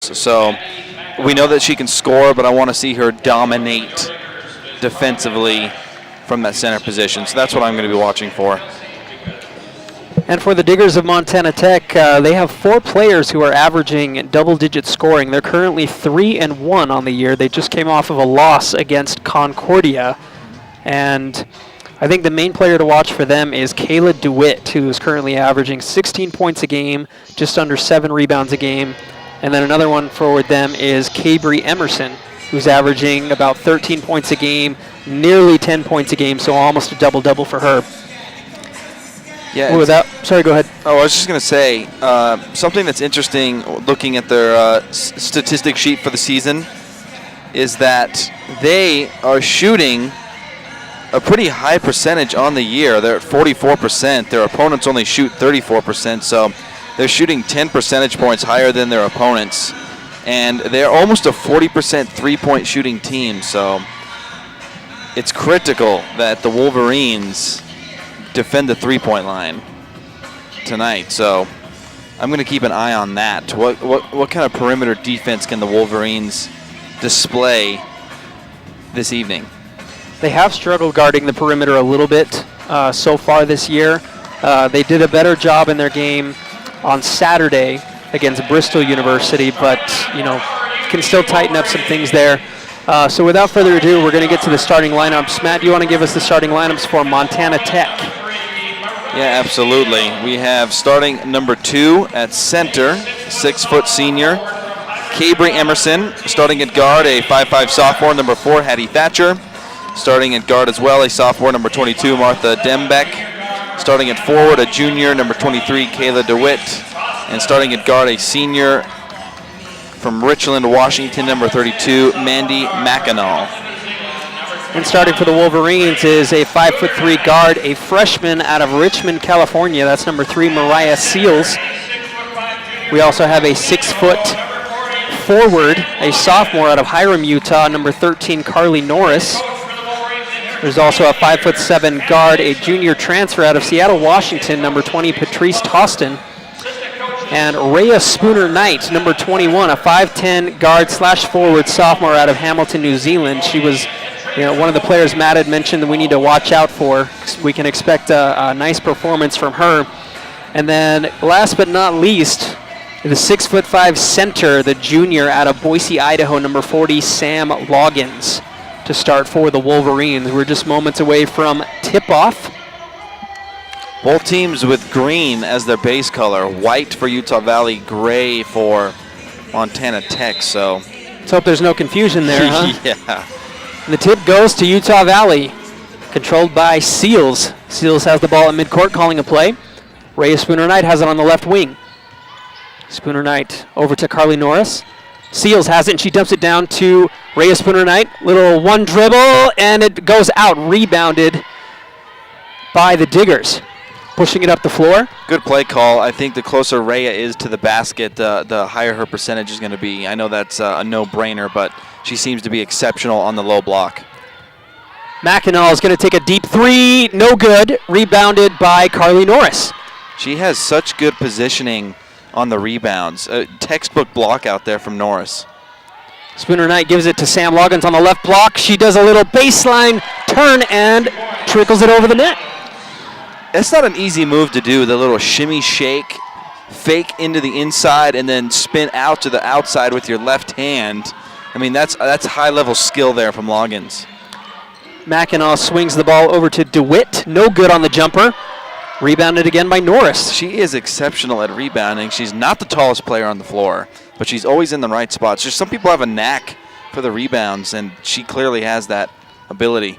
rebounds. So we know that she can score, but I want to see her dominate defensively from that center position. So that's what I'm going to be watching for. And for the Diggers of Montana Tech, they have 4 players who are averaging double-digit scoring. They're currently 3-1 on the year. They just came off of a loss against Concordia. And I think the main player to watch for them is Kayla DeWitt, who is currently averaging 16 points a game, just under 7 rebounds a game. And then another one for them is Cabry Emerson, who's averaging about 13 points a game, nearly 10 points a game, so almost a double-double for her. Yeah. Sorry, go ahead. Oh, I was just going to say, something that's interesting looking at their statistic sheet for the season is that they are shooting a pretty high percentage on the year. They're at 44%. Their opponents only shoot 34%, so they're shooting 10 percentage points higher than their opponents. And they're almost a 40% three-point shooting team, so it's critical that the Wolverines defend the three-point line tonight. So I'm going to keep an eye on that. What kind of perimeter defense can the Wolverines display this evening? They have struggled guarding the perimeter a little bit so far this year. They did a better job in their game on Saturday against Bristol University, but can still tighten up some things there. So without further ado, we're going to get to the starting lineups. Matt, do you want to give us the starting lineups for Montana Tech? Yeah, absolutely. We have starting number 2 at center, 6-foot senior, Cabry Emerson. Starting at guard, a 5'5" sophomore, number 4, Hattie Thatcher. Starting at guard as well, a sophomore, number 22, Martha Dembeck. Starting at forward, a junior, number 23, Kayla DeWitt. And starting at guard, a senior from Richland, Washington, number 32, Mandy Mackinac. And starting for the Wolverines is a 5'3" guard, a freshman out of Richmond, California. That's number 3, Mariah Seals. We also have a 6-foot forward, a sophomore out of Hiram, Utah, number 13, Carly Norris. There's also a 5'7" guard, a junior transfer out of Seattle, Washington, number 20, Patrice Toston. And Rhea Spooner-Knight, number 21, a 5'10" guard/forward sophomore out of Hamilton, New Zealand. She was one of the players Matt had mentioned that we need to watch out for. We can expect a nice performance from her. And then last but not least, the 6'5" center, the junior out of Boise, Idaho, number 40, Sam Loggins, to start for the Wolverines. We're just moments away from tip-off. Both teams with green as their base color. White for Utah Valley, gray for Montana Tech. So let's hope there's no confusion there, huh? Yeah. And the tip goes to Utah Valley, controlled by Seals. Seals has the ball at midcourt, calling a play. Rhea Spooner-Knight has it on the left wing. Spooner-Knight over to Carly Norris. Seals has it, and she dumps it down to Rhea Spooner-Knight. Little one dribble, and it goes out, rebounded by the Diggers. Pushing it up the floor. Good play call. I think the closer Rhea is to the basket, the higher her percentage is going to be. I know that's a no-brainer, but she seems to be exceptional on the low block. Mackinac is going to take a deep three. No good. Rebounded by Carly Norris. She has such good positioning on the rebounds. Textbook block out there from Norris. Spooner-Knight gives it to Sam Loggins on the left block. She does a little baseline turn and trickles it over the net. It's not an easy move to do, the little shimmy shake, fake into the inside, and then spin out to the outside with your left hand. I mean, that's high-level skill there from Loggins. Mackinac swings the ball over to DeWitt. No good on the jumper. Rebounded again by Norris. She is exceptional at rebounding. She's not the tallest player on the floor, but she's always in the right spots. Just some people have a knack for the rebounds, and she clearly has that ability.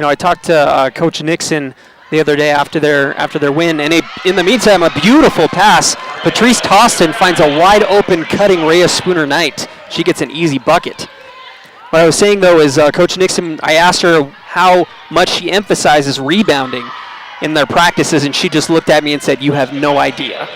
I talked to Coach Nixon the other day after their win, and in the meantime, a beautiful pass. Patrice Toston finds a wide open cutting Rhea Spooner-Knight. She gets an easy bucket. What I was saying though is Coach Nixon, I asked her how much she emphasizes rebounding in their practices, and she just looked at me and said, "You have no idea."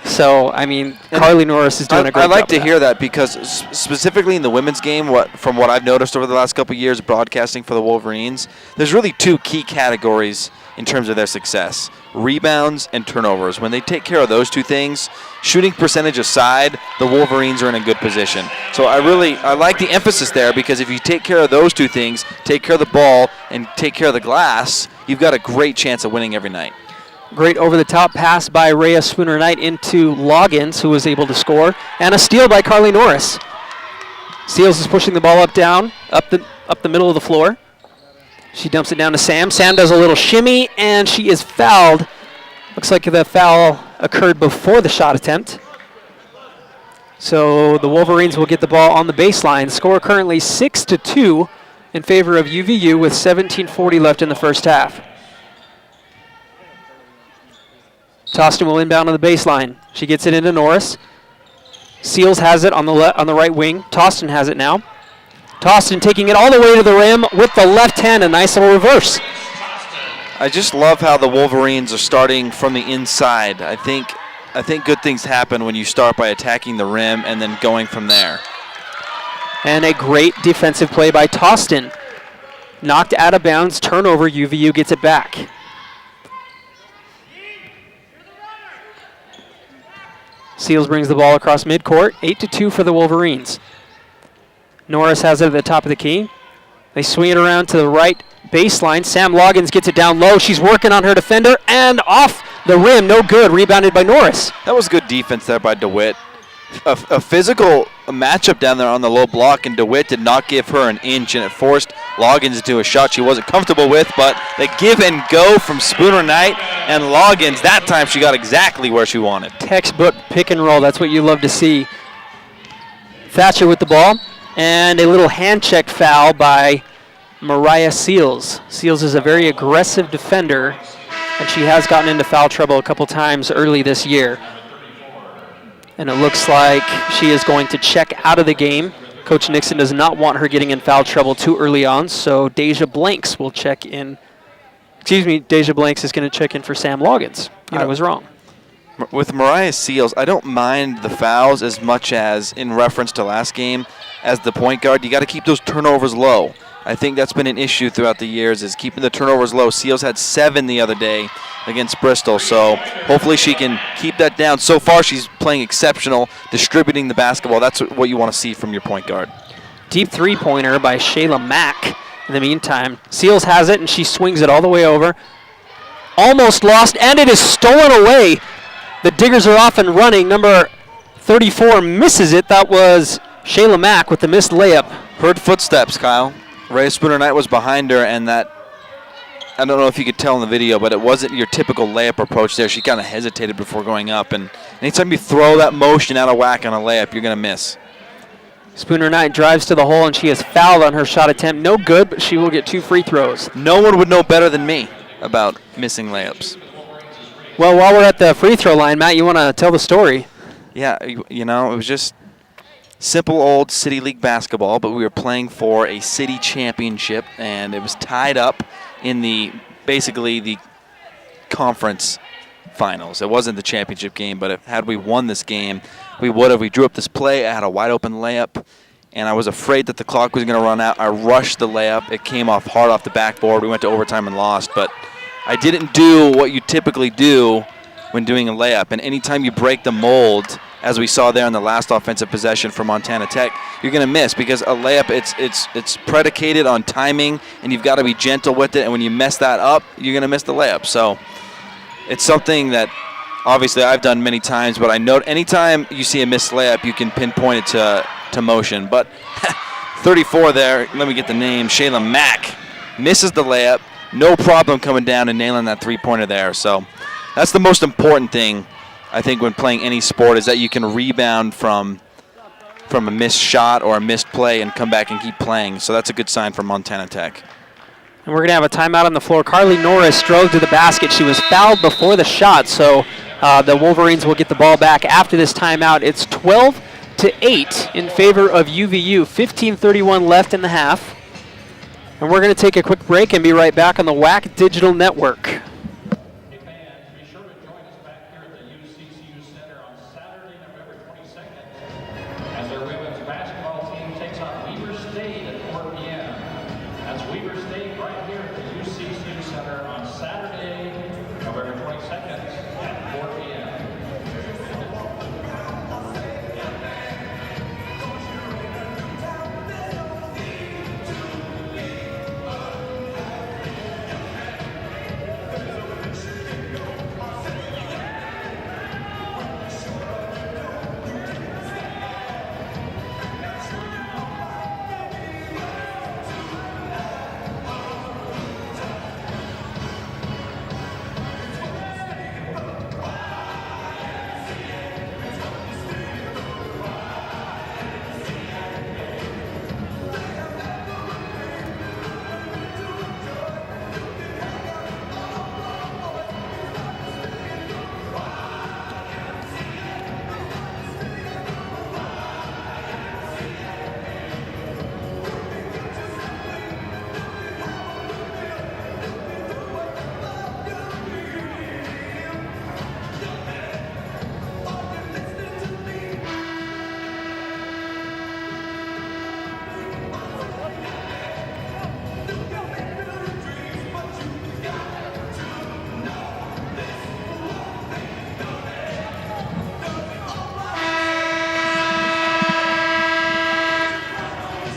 So, I mean, Carly Norris is doing a great job. I like to hear that because specifically in the women's game, from what I've noticed over the last couple of years broadcasting for the Wolverines, there's really two key categories in terms of their success: rebounds and turnovers. When they take care of those two things, shooting percentage aside, the Wolverines are in a good position. So I like the emphasis there, because if you take care of those two things, take care of the ball and take care of the glass, you've got a great chance of winning every night. Great over-the-top pass by Rhea Spooner-Knight into Loggins, who was able to score, and a steal by Carly Norris. Seals is pushing the ball up the middle of the floor. She dumps it down to Sam. Sam does a little shimmy, and she is fouled. Looks like the foul occurred before the shot attempt. So the Wolverines will get the ball on the baseline. Score currently 6-2 in favor of UVU with 17:40 left in the first half. Toston will inbound on the baseline. She gets it into Norris. Seals has it on the right wing. Toston has it now. Toston taking it all the way to the rim with the left hand, a nice little reverse. I just love how the Wolverines are starting from the inside. I think good things happen when you start by attacking the rim and then going from there. And a great defensive play by Toston. Knocked out of bounds, turnover, UVU gets it back. Seals brings the ball across midcourt, 8-2 for the Wolverines. Norris has it at the top of the key. They swing it around to the right baseline. Sam Loggins gets it down low. She's working on her defender, and off the rim, no good, rebounded by Norris. That was good defense there by DeWitt. A physical matchup down there on the low block, and DeWitt did not give her an inch, and it forced Loggins into a shot she wasn't comfortable with, but the give and go from Spooner-Knight and Loggins, that time she got exactly where she wanted. Textbook pick and roll, that's what you love to see. Thatcher with the ball, and a little hand check foul by Mariah Seals. Seals is a very aggressive defender, and she has gotten into foul trouble a couple times early this year. And it looks like she is going to check out of the game. Coach Nixon does not want her getting in foul trouble too early on, so Deja Blanks will check in. Deja Blanks is going to check in for Sam Loggins. I was wrong. With Mariah Seals, I don't mind the fouls as much as, in reference to last game, as the point guard, you got to keep those turnovers low. I think that's been an issue throughout the years, is keeping the turnovers low. Seals had 7 the other day against Bristol, so hopefully she can keep that down. So far, she's playing exceptional, distributing the basketball. That's what you want to see from your point guard. Deep three-pointer by Shayla Mack. In the meantime, Seals has it, and she swings it all the way over. Almost lost, and it is stolen away. The Diggers are off and running. Number 34 misses it. That was Shayla Mack with the missed layup. Heard footsteps, Kyle. Ray Spooner-Knight was behind her, and that, I don't know if you could tell in the video, but it wasn't your typical layup approach there. She kind of hesitated before going up, and anytime you throw that motion out of whack on a layup, you're going to miss. Spooner-Knight drives to the hole, and she is fouled on her shot attempt. No good, but she will get 2 free throws. No one would know better than me about missing layups. Well, while we're at the free throw line, Matt, you want to tell the story? Yeah, it was just simple old City League basketball, but we were playing for a city championship, and it was tied up in basically the conference finals. It wasn't the championship game, but had we won this game, we would have. We drew up this play. I had a wide open layup, and I was afraid that the clock was going to run out. I rushed the layup. It came off hard off the backboard. We went to overtime and lost, but I didn't do what you typically do when doing a layup, and anytime you break the mold, as we saw there in the last offensive possession for Montana Tech, you're going to miss, because a layup, it's predicated on timing, and you've got to be gentle with it, and when you mess that up, you're going to miss the layup. So it's something that obviously I've done many times, but I note anytime you see a missed layup, you can pinpoint it to motion. But 34 there, let me get the name, Shayla Mack, misses the layup, no problem coming down and nailing that three-pointer there. So that's the most important thing, I think, when playing any sport, is that you can rebound from a missed shot or a missed play and come back and keep playing. So that's a good sign for Montana Tech. And we're going to have a timeout on the floor. Carly Norris drove to the basket. She was fouled before the shot, so the Wolverines will get the ball back after this timeout. It's 12-8 in favor of UVU. 15:31 left in the half. And we're going to take a quick break and be right back on the WAC Digital Network.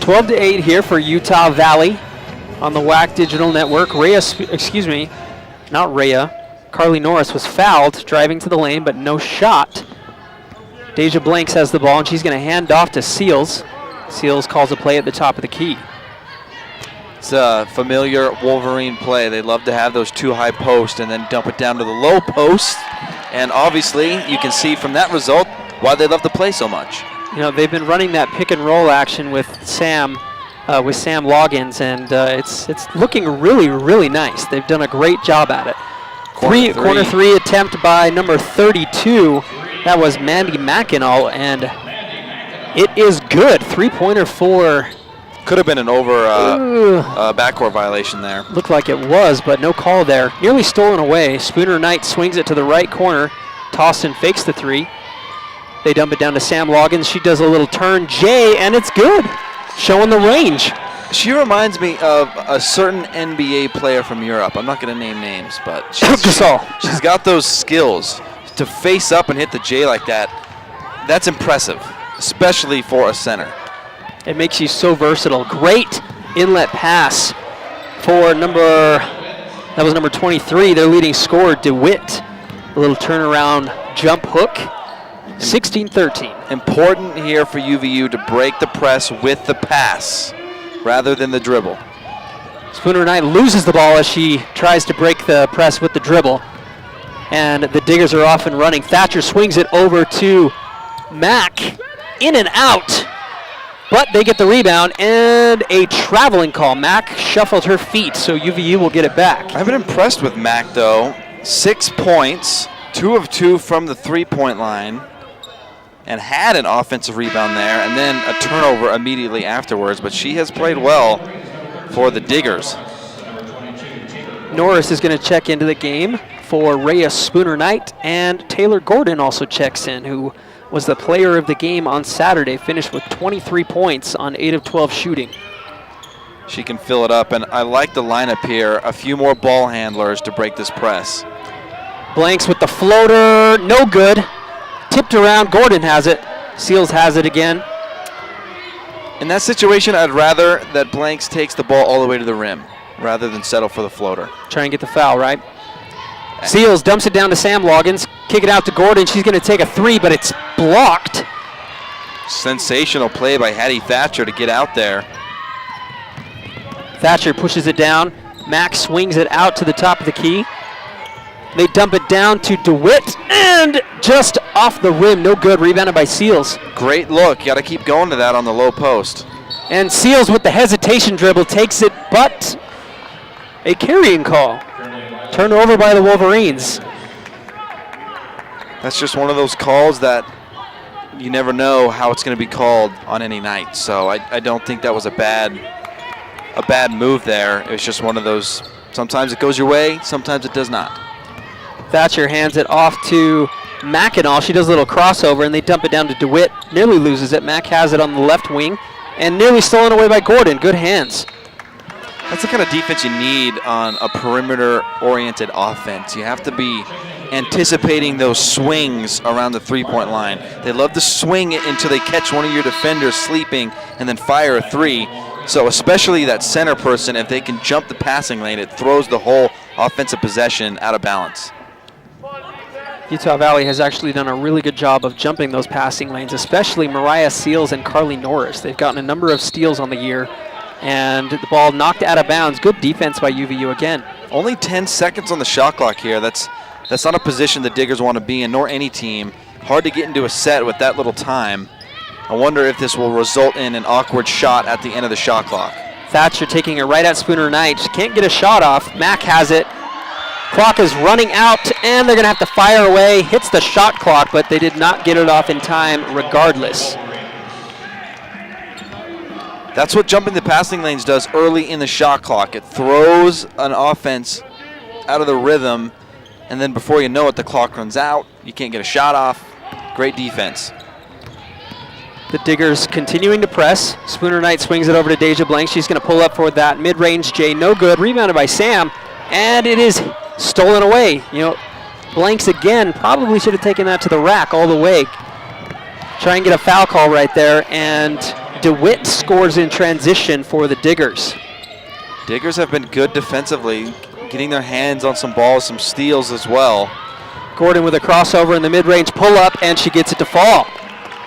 12-8 here for Utah Valley on the WAC Digital Network. Carly Norris was fouled driving to the lane, but no shot. Deja Blanks has the ball, and she's going to hand off to Seals. Seals calls a play at the top of the key. It's a familiar Wolverine play. They love to have those two high posts and then dump it down to the low post. And obviously, you can see from that result why they love to play so much. You know, they've been running that pick and roll action with Sam Loggins, and it's looking really, really nice. They've done a great job at it. Corner three attempt by number 32. That was Mandy Mackinac, and it is good. Three-pointer for... Could have been an backcourt violation there. Looked like it was, but no call there. Nearly stolen away. Spooner Knight swings it to the right corner. Toston fakes the three. They dump it down to Sam Loggins. She does a little turn J, and it's good. Showing the range. She reminds me of a certain NBA player from Europe. I'm not going to name names, but she's got those skills to face up and hit the J like that. That's impressive, especially for a center. It makes you so versatile. Great inlet pass for number 23, their leading scorer, DeWitt. A little turnaround jump hook. 16-13. Important here for UVU to break the press with the pass rather than the dribble. Spooner Knight loses the ball as she tries to break the press with the dribble. And the Diggers are off and running. Thatcher swings it over to Mack. In and out. But they get the rebound and a traveling call. Mack shuffled her feet, so UVU will get it back. I've been impressed with Mack, though. 6 points, 2 of 2 from the three-point line, and had an offensive rebound there, and then a turnover immediately afterwards. But she has played well for the Diggers. Norris is going to check into the game for Rhea Spooner Knight, and Taylor Gordon also checks in, who was the player of the game on Saturday, finished with 23 points on 8 of 12 shooting. She can fill it up, and I like the lineup here. A few more ball handlers to break this press. Blanks with the floater, no good. Tipped around, Gordon has it. Seals has it again. In that situation, I'd rather that Blanks takes the ball all the way to the rim rather than settle for the floater. Try and get the foul, right? Seals dumps it down to Sam Loggins. Kick it out to Gordon. She's going to take a three, but it's blocked. Sensational play by Hattie Thatcher to get out there. Thatcher pushes it down. Max swings it out to the top of the key. They dump it down to DeWitt, and just off the rim. No good. Rebounded by Seals. Great look. Got to keep going to that on the low post. And Seals with the hesitation dribble takes it, but a carrying call. Turnover by the Wolverines. That's just one of those calls that you never know how it's going to be called on any night. So I don't think that was a bad move there. It was just one of those, sometimes it goes your way, sometimes it does not. Thatcher hands it off to Mackinac. She does a little crossover, and they dump it down to DeWitt. Nearly loses it. Mack has it on the left wing, and nearly stolen away by Gordon. Good hands. That's the kind of defense you need on a perimeter-oriented offense. You have to be anticipating those swings around the three-point line. They love to swing it until they catch one of your defenders sleeping and then fire a three. So especially that center person, if they can jump the passing lane, it throws the whole offensive possession out of balance. Utah Valley has actually done a really good job of jumping those passing lanes, especially Mariah Seals and Carly Norris. They've gotten a number of steals on the year, and the ball knocked out of bounds. Good defense by UVU again. Only 10 seconds on the shot clock here. That's not a position the Diggers want to be in, nor any team. Hard to get into a set with that little time. I wonder if this will result in an awkward shot at the end of the shot clock. Thatcher taking it right at Spooner Knight. She can't get a shot off. Mack has it. Clock is running out, and they're going to have to fire away. Hits the shot clock, but they did not get it off in time regardless. That's what jumping the passing lanes does early in the shot clock. It throws an offense out of the rhythm, and then before you know it, the clock runs out. You can't get a shot off. Great defense. The Diggers continuing to press. Spooner Knight swings it over to Deja Blank. She's going to pull up for that mid-range J. No good. Rebounded by Sam, and it is stolen away. You know, Blanks again probably should have taken that to the rack all the way. Try and get a foul call right there, and DeWitt scores in transition for the Diggers. Diggers have been good defensively, getting their hands on some balls, some steals as well. Gordon with a crossover in the mid-range pull-up, and she gets it to fall.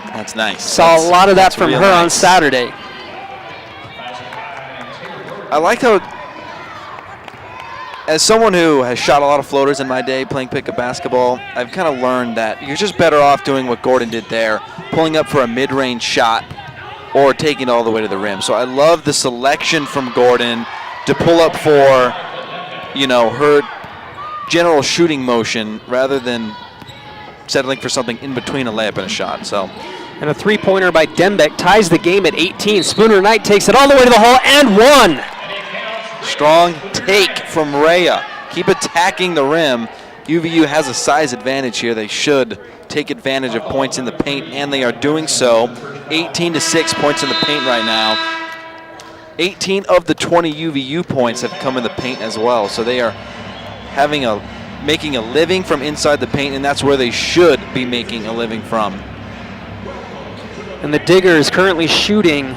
That's nice. Saw a lot of that from her on Saturday. I like how, as someone who has shot a lot of floaters in my day playing pickup basketball, I've kind of learned that you're just better off doing what Gordon did there, pulling up for a mid-range shot or taking it all the way to the rim. So I love the selection from Gordon to pull up for, you know, her general shooting motion rather than settling for something in between a layup and a shot. And a three-pointer by Dembeck ties the game at 18. Spooner Knight takes it all the way to the hole and one. Strong take from Rhea. Keep attacking the rim. UVU has a size advantage here. They should take advantage of points in the paint, and they are doing so. 18-6 points in the paint right now. 18 of the 20 UVU points have come in the paint as well. So they are making a living from inside the paint, and that's where they should be making a living from. And the Diggers currently shooting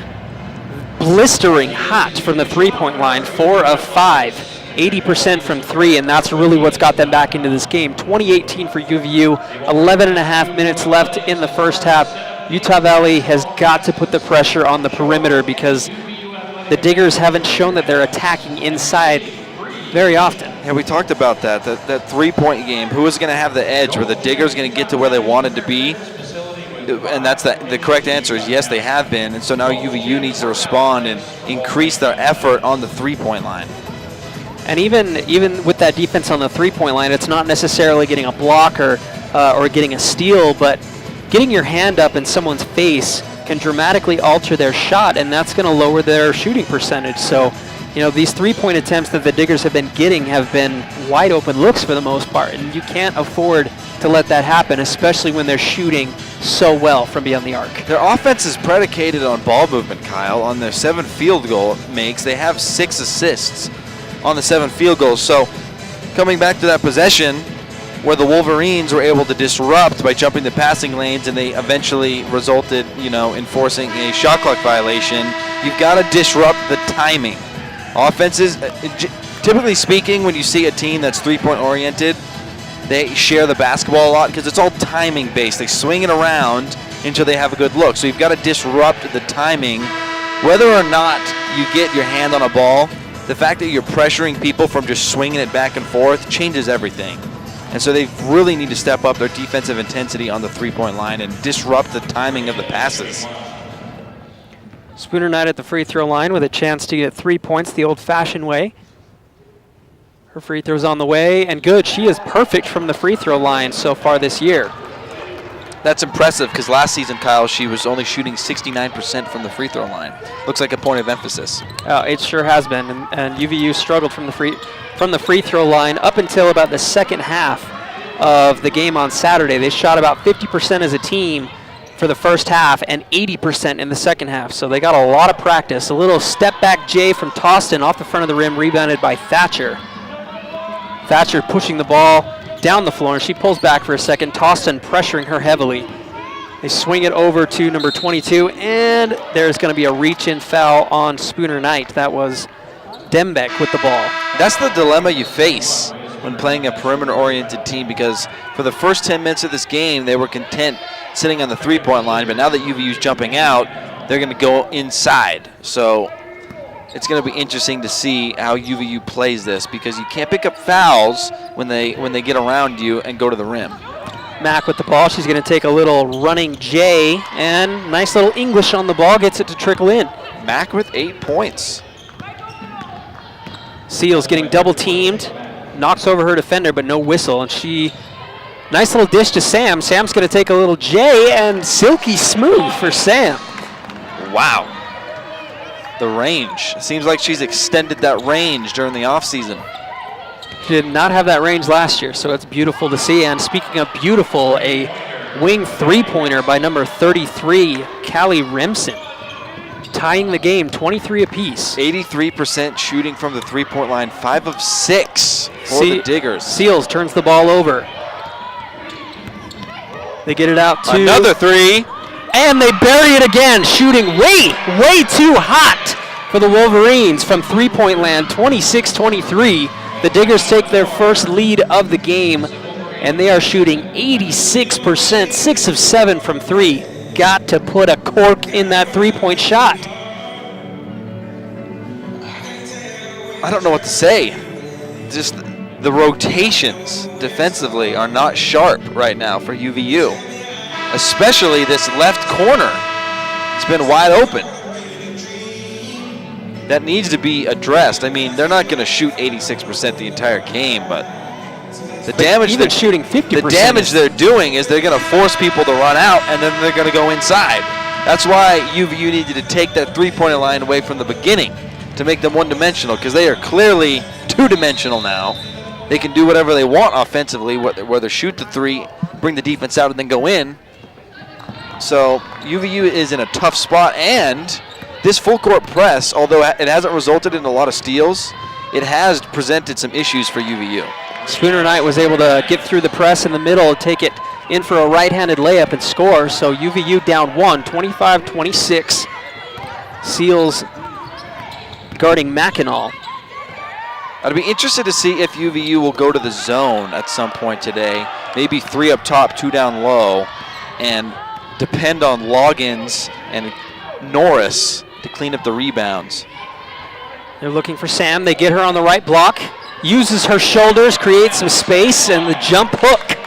blistering hot from the three-point line, 4 of 5, 80% from three, and that's really what's got them back into this game. 20-18 for UVU, 11 and a half minutes left in the first half. Utah Valley has got to put the pressure on the perimeter because the Diggers haven't shown that they're attacking inside very often. Yeah, we talked about that three-point game. Who was going to have the edge? Were the Diggers going to get to where they wanted to be? And that's the correct answer is yes, they have been. And so now UVU needs to respond and increase their effort on the three-point line. And even with that defense on the three-point line, it's not necessarily getting a block or getting a steal, but getting your hand up in someone's face can dramatically alter their shot, and that's going to lower their shooting percentage. So, you know, these three-point attempts that the Diggers have been getting have been wide open looks for the most part, and you can't afford to let that happen, especially when they're shooting so well from beyond the arc. Their offense is predicated on ball movement, Kyle. On their 7 field goal makes, they have 6 assists on the 7 field goals. So coming back to that possession where the Wolverines were able to disrupt by jumping the passing lanes, and they eventually resulted, you know, in forcing a shot clock violation, you've got to disrupt the timing. Offenses, typically speaking, when you see a team that's three-point oriented, they share the basketball a lot because it's all timing based. They swing it around until they have a good look. So you've got to disrupt the timing. Whether or not you get your hand on a ball, the fact that you're pressuring people from just swinging it back and forth changes everything. And so they really need to step up their defensive intensity on the three-point line and disrupt the timing of the passes. Spooner Knight at the free throw line with a chance to get 3 points the old-fashioned way. Her free throw's on the way, and good. She is perfect from the free throw line so far this year. That's impressive because last season, Kyle, she was only shooting 69% from the free throw line. Looks like a point of emphasis. It sure has been, and UVU struggled from the free throw line up until about the second half of the game on Saturday. They shot about 50% as a team for the first half and 80% in the second half. So they got a lot of practice. A little step back J from Tostin off the front of the rim, rebounded by Thatcher. Thatcher pushing the ball down the floor, and she pulls back for a second. Tostin pressuring her heavily. They swing it over to number 22, and there's going to be a reach-in foul on Spooner Knight. That was Dembeck with the ball. That's the dilemma you face when playing a perimeter-oriented team, because for the first 10 minutes of this game, they were content sitting on the three-point line, but now that UVU's jumping out, they're going to go inside. So it's going to be interesting to see how UVU plays this, because you can't pick up fouls when they get around you and go to the rim. Mack with the ball. She's going to take a little running J, and nice little English on the ball, gets it to trickle in. Mack with 8 points. Seals getting double teamed, knocks over her defender, but no whistle, and nice little dish to Sam. Sam's going to take a little J, and silky smooth for Sam. Wow. The range. Seems like she's extended that range during the offseason. She did not have that range last year, so it's beautiful to see. And speaking of beautiful, a wing three-pointer by number 33, Callie Remsen, tying the game, 23 apiece. 83% shooting from the three-point line, 5 of 6 for the Diggers. Seals turns the ball over. They get it out to another three. And they bury it again, shooting way too hot for the Wolverines from three-point land, 26-23. The Diggers take their first lead of the game, and they are shooting 86%, 6 of 7 from 3. Got to put a cork in that three-point shot. I don't know what to say. Just the rotations defensively are not sharp right now for UVU, especially this left corner. It's been wide open. That needs to be addressed. I mean, they're not going to shoot 86% the entire game, but the damage even shooting 50%. The damage they're doing is they're going to force people to run out, and then they're going to go inside. That's why UVU needed to take that three-pointer line away from the beginning to make them one-dimensional, because they are clearly two-dimensional now. They can do whatever they want offensively, whether shoot the three, bring the defense out, and then go in. So UVU is in a tough spot, and this full-court press, although it hasn't resulted in a lot of steals, it has presented some issues for UVU. Spooner Knight was able to get through the press in the middle, take it in for a right-handed layup and score. So UVU down 1, 25-26. Seals guarding Mackinac. I'd be interested to see if UVU will go to the zone at some point today. Maybe 3 up top, 2 down low, and depend on Loggins and Norris to clean up the rebounds. They're looking for Sam. They get her on the right block. Uses her shoulders, creates some space, and the jump hook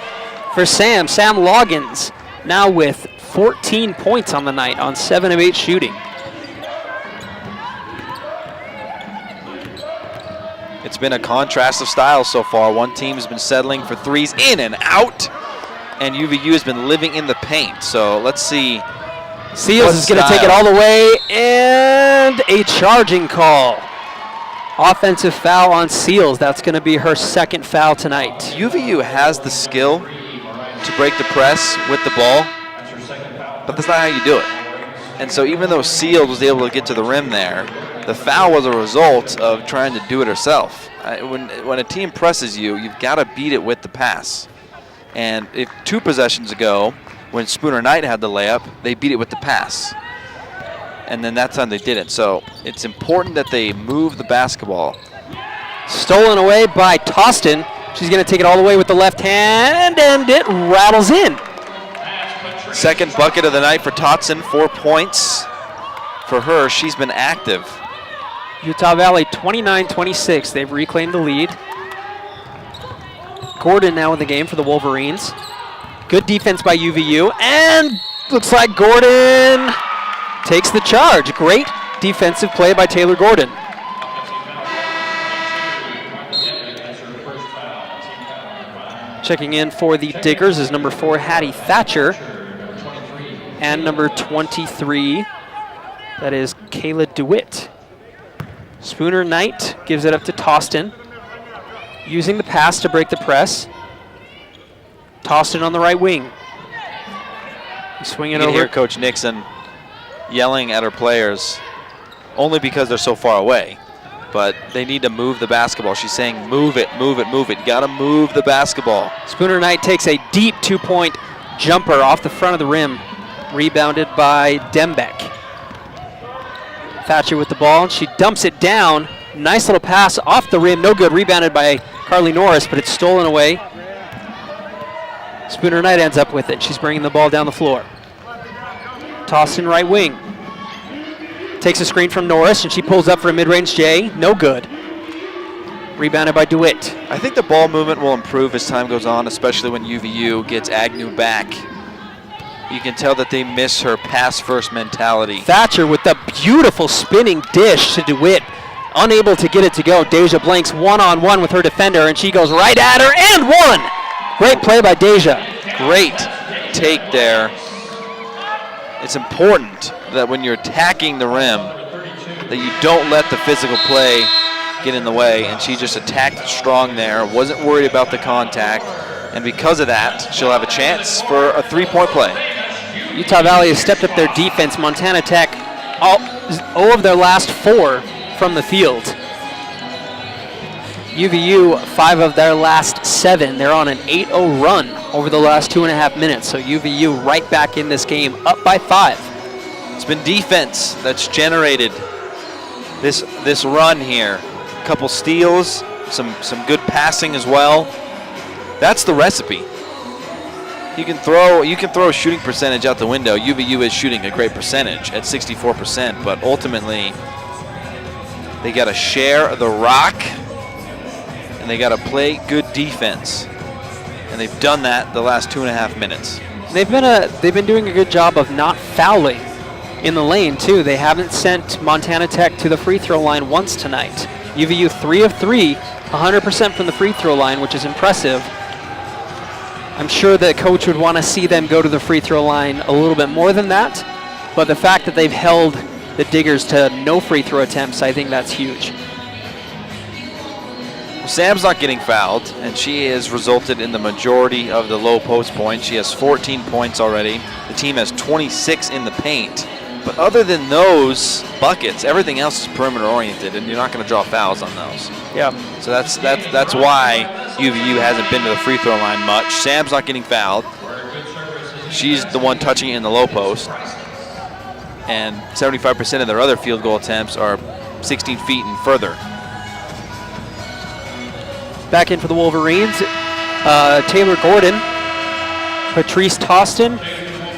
for Sam. Sam Loggins now with 14 points on the night on 7 of 8 shooting. It's been a contrast of styles so far. One team has been settling for threes in and out, and UVU has been living in the paint. So let's see. Seals is going to take it all the way, and a charging call. Offensive foul on Seals. That's going to be her second foul tonight. UVU has the skill to break the press with the ball, but that's not how you do it. And so even though Seals was able to get to the rim there, the foul was a result of trying to do it herself. When a team presses you, you've got to beat it with the pass. And if 2 possessions ago, when Spooner Knight had the layup, they beat it with the pass. And then that time they didn't. So it's important that they move the basketball. Stolen away by Tostin. She's going to take it all the way with the left hand, and it rattles in. Second bucket of the night for Totson, 4 points for her. She's been active. Utah Valley 29-26. They've reclaimed the lead. Gordon now in the game for the Wolverines. Good defense by UVU, and looks like Gordon takes the charge. Great defensive play by Taylor Gordon. Checking in for the Diggers is number 4, Hattie Thatcher, and number 23, that is Kayla DeWitt. Spooner Knight gives it up to Tostin, using the pass to break the press. Tostin on the right wing. Swing it You can over. hear Coach Nixon yelling at her players only because they're so far away. But they need to move the basketball. She's saying, move it, move it, move it. You got to move the basketball. Spooner Knight takes a deep 2-point jumper off the front of the rim, rebounded by Dembeck. Thatcher with the ball. She dumps it down. Nice little pass off the rim. No good. Rebounded by Carly Norris, but it's stolen away. Spooner Knight ends up with it. She's bringing the ball down the floor. Tossed in right wing. Takes a screen from Norris, and she pulls up for a mid-range J. No good. Rebounded by DeWitt. I think the ball movement will improve as time goes on, especially when UVU gets Agnew back. You can tell that they miss her pass-first mentality. Thatcher with the beautiful spinning dish to DeWitt. Unable to get it to go. Deja Blanks one-on-one with her defender, and she goes right at her and one! Great play by Deja. Great take there. It's important that when you're attacking the rim, that you don't let the physical play get in the way, and she just attacked strong there, wasn't worried about the contact, and because of that, she'll have a chance for a 3-point play. Utah Valley has stepped up their defense. Montana Tech, all of their last 4 from the field. UVU, 5 of their last 7. They're on an 8-0 run over the last 2.5 minutes. So UVU right back in this game, up by 5. It's been defense that's generated this run here. A couple steals, some good passing as well. That's the recipe. You can throw shooting percentage out the window. UVU is shooting a great percentage at 64%, but ultimately they got to share the rock and they got to play good defense. And they've done that the last 2.5 minutes. They've been doing a good job of not fouling in the lane too. They haven't sent Montana Tech to the free throw line once tonight. UVU 3 of 3, 100% from the free throw line, which is impressive. I'm sure the coach would want to see them go to the free throw line a little bit more than that, but the fact that they've held the Diggers to no free throw attempts, I think that's huge. Well, Sam's not getting fouled, and she has resulted in the majority of the low post points. She has 14 points already. The team has 26 in the paint. But other than those buckets, everything else is perimeter oriented, and you're not going to draw fouls on those. Yeah. So that's why UVU hasn't been to the free throw line much. Sam's not getting fouled. She's the one touching it in the low post. And 75% of their other field goal attempts are 16 feet and further. Back in for the Wolverines, Taylor Gordon, Patrice Toston,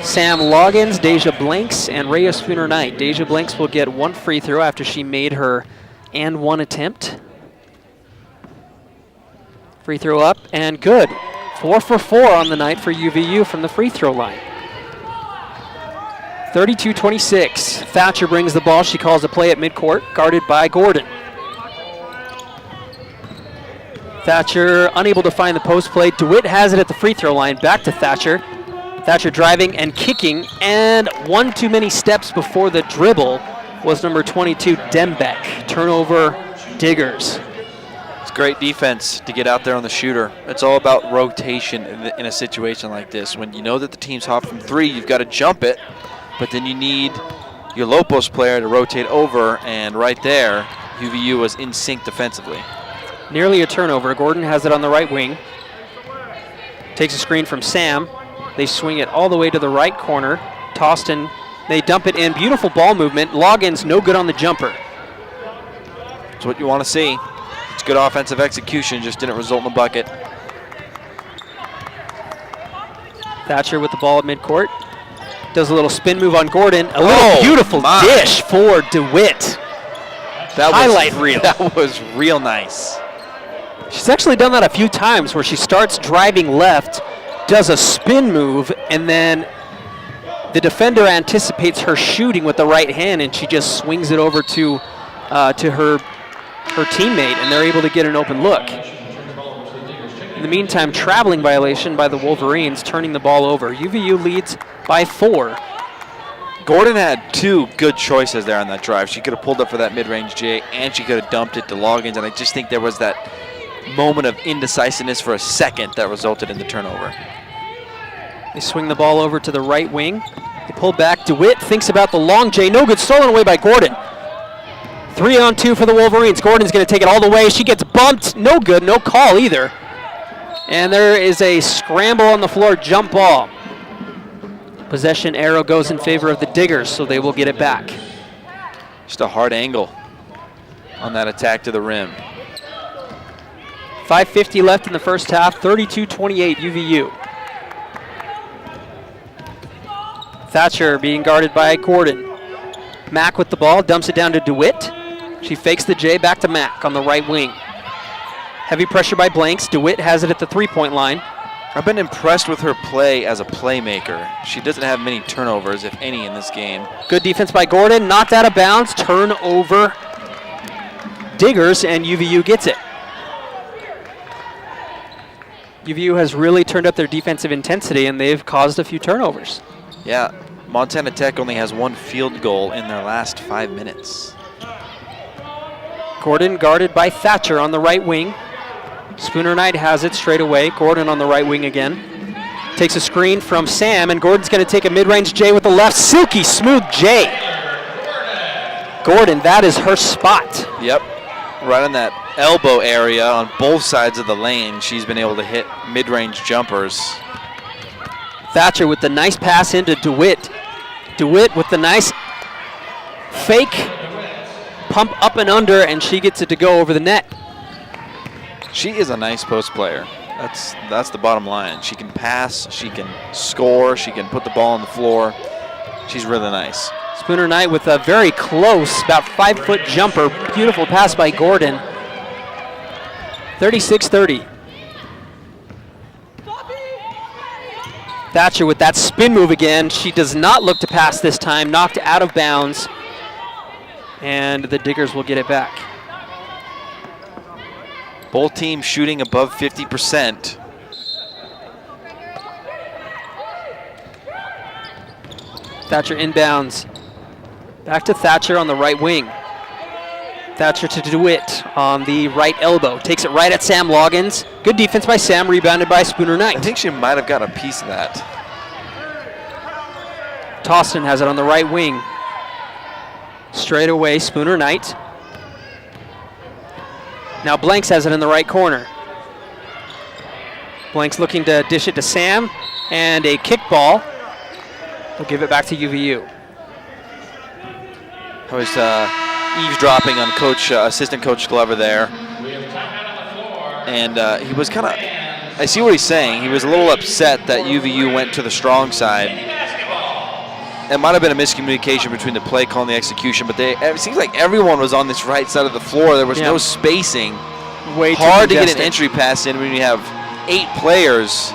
Sam Loggins, Deja Blanks, and Rhea Spooner Knight. Deja Blanks will get 1 free throw after she made her and 1 attempt. Free throw up and good. 4 for 4 on the night for UVU from the free throw line. 32-26. Thatcher brings the ball. She calls a play at midcourt, guarded by Gordon. Thatcher unable to find the post play. DeWitt has it at the free throw line. Back to Thatcher. Thatcher driving and kicking, and 1 too many steps before the dribble was number 22, Dembeck. Turnover, Diggers. It's great defense to get out there on the shooter. It's all about rotation in a situation like this. When you know that the team's hot from 3, you've got to jump it, but then you need your low post player to rotate over, and right there, UVU was in sync defensively. Nearly a turnover. Gordon has it on the right wing. Takes a screen from Sam. They swing it all the way to the right corner. Toston, they dump it in. Beautiful ball movement. Loggins no good on the jumper. It's what you want to see. It's good offensive execution, just didn't result in a bucket. Thatcher with the ball at midcourt. Does a little spin move on Gordon. A little beautiful dish for DeWitt. That highlight reel. That was real nice. She's actually done that a few times where she starts driving left, does a spin move, and then the defender anticipates her shooting with the right hand, and she just swings it over to her teammate, and they're able to get an open look. In the meantime, traveling violation by the Wolverines, turning the ball over. UVU leads by 4. Gordon had 2 good choices there on that drive. She could have pulled up for that mid-range J, and she could have dumped it to Loggins, and I just think there was that moment of indecisiveness for a second that resulted in the turnover. They swing the ball over to the right wing. They pull back. DeWitt thinks about the long J. No good. Stolen away by Gordon. 3-on-2 for the Wolverines. Gordon's going to take it all the way. She gets bumped. No good. No call either. And there is a scramble on the floor. Jump ball. Possession arrow goes in favor of the Diggers, so they will get it back. Just a hard angle on that attack to the rim. 5:50 left in the first half. 32-28 UVU. Thatcher being guarded by Gordon. Mack with the ball, dumps it down to DeWitt. She fakes the J, back to Mack on the right wing. Heavy pressure by Blanks. DeWitt has it at the three-point line. I've been impressed with her play as a playmaker. She doesn't have many turnovers, if any, in this game. Good defense by Gordon, knocked out of bounds, turnover. Diggers, and UVU gets it. UVU has really turned up their defensive intensity, and they've caused a few turnovers. Yeah, Montana Tech only has one field goal in their last 5 minutes. Gordon guarded by Thatcher on the right wing. Spooner Knight has it straight away. Gordon on the right wing again. Takes a screen from Sam, and Gordon's going to take a mid-range J with the left. Silky smooth J. Gordon, that is her spot. Yep, right in that elbow area on both sides of the lane. She's been able to hit mid-range jumpers. Thatcher with the nice pass into DeWitt. DeWitt with the nice fake pump up and under, and she gets it to go over the net. She is a nice post player. That's the bottom line. She can pass, she can score, she can put the ball on the floor. She's really nice. Spooner Knight with a very close, about 5-foot jumper. Beautiful pass by Gordon. 36-30. Thatcher with that spin move again. She does not look to pass this time. Knocked out of bounds. And the Diggers will get it back. Both teams shooting above 50%. Thatcher inbounds. Back to Thatcher on the right wing. Thatcher to DeWitt on the right elbow. Takes it right at Sam Loggins. Good defense by Sam, rebounded by Spooner Knight. I think she might have got a piece of that. Toston has it on the right wing. Straight away, Spooner Knight. Now Blanks has it in the right corner. Blanks looking to dish it to Sam, and a kickball. We'll give it back to UVU. I was eavesdropping on assistant coach Glover there, and he was kind of, I see what he's saying. He was a little upset that UVU went to the strong side. It might have been a miscommunication between the play call and the execution, but it seems like everyone was on this right side of the floor. There was no spacing. Way too hard to get congested. an entry pass in when you have 8 players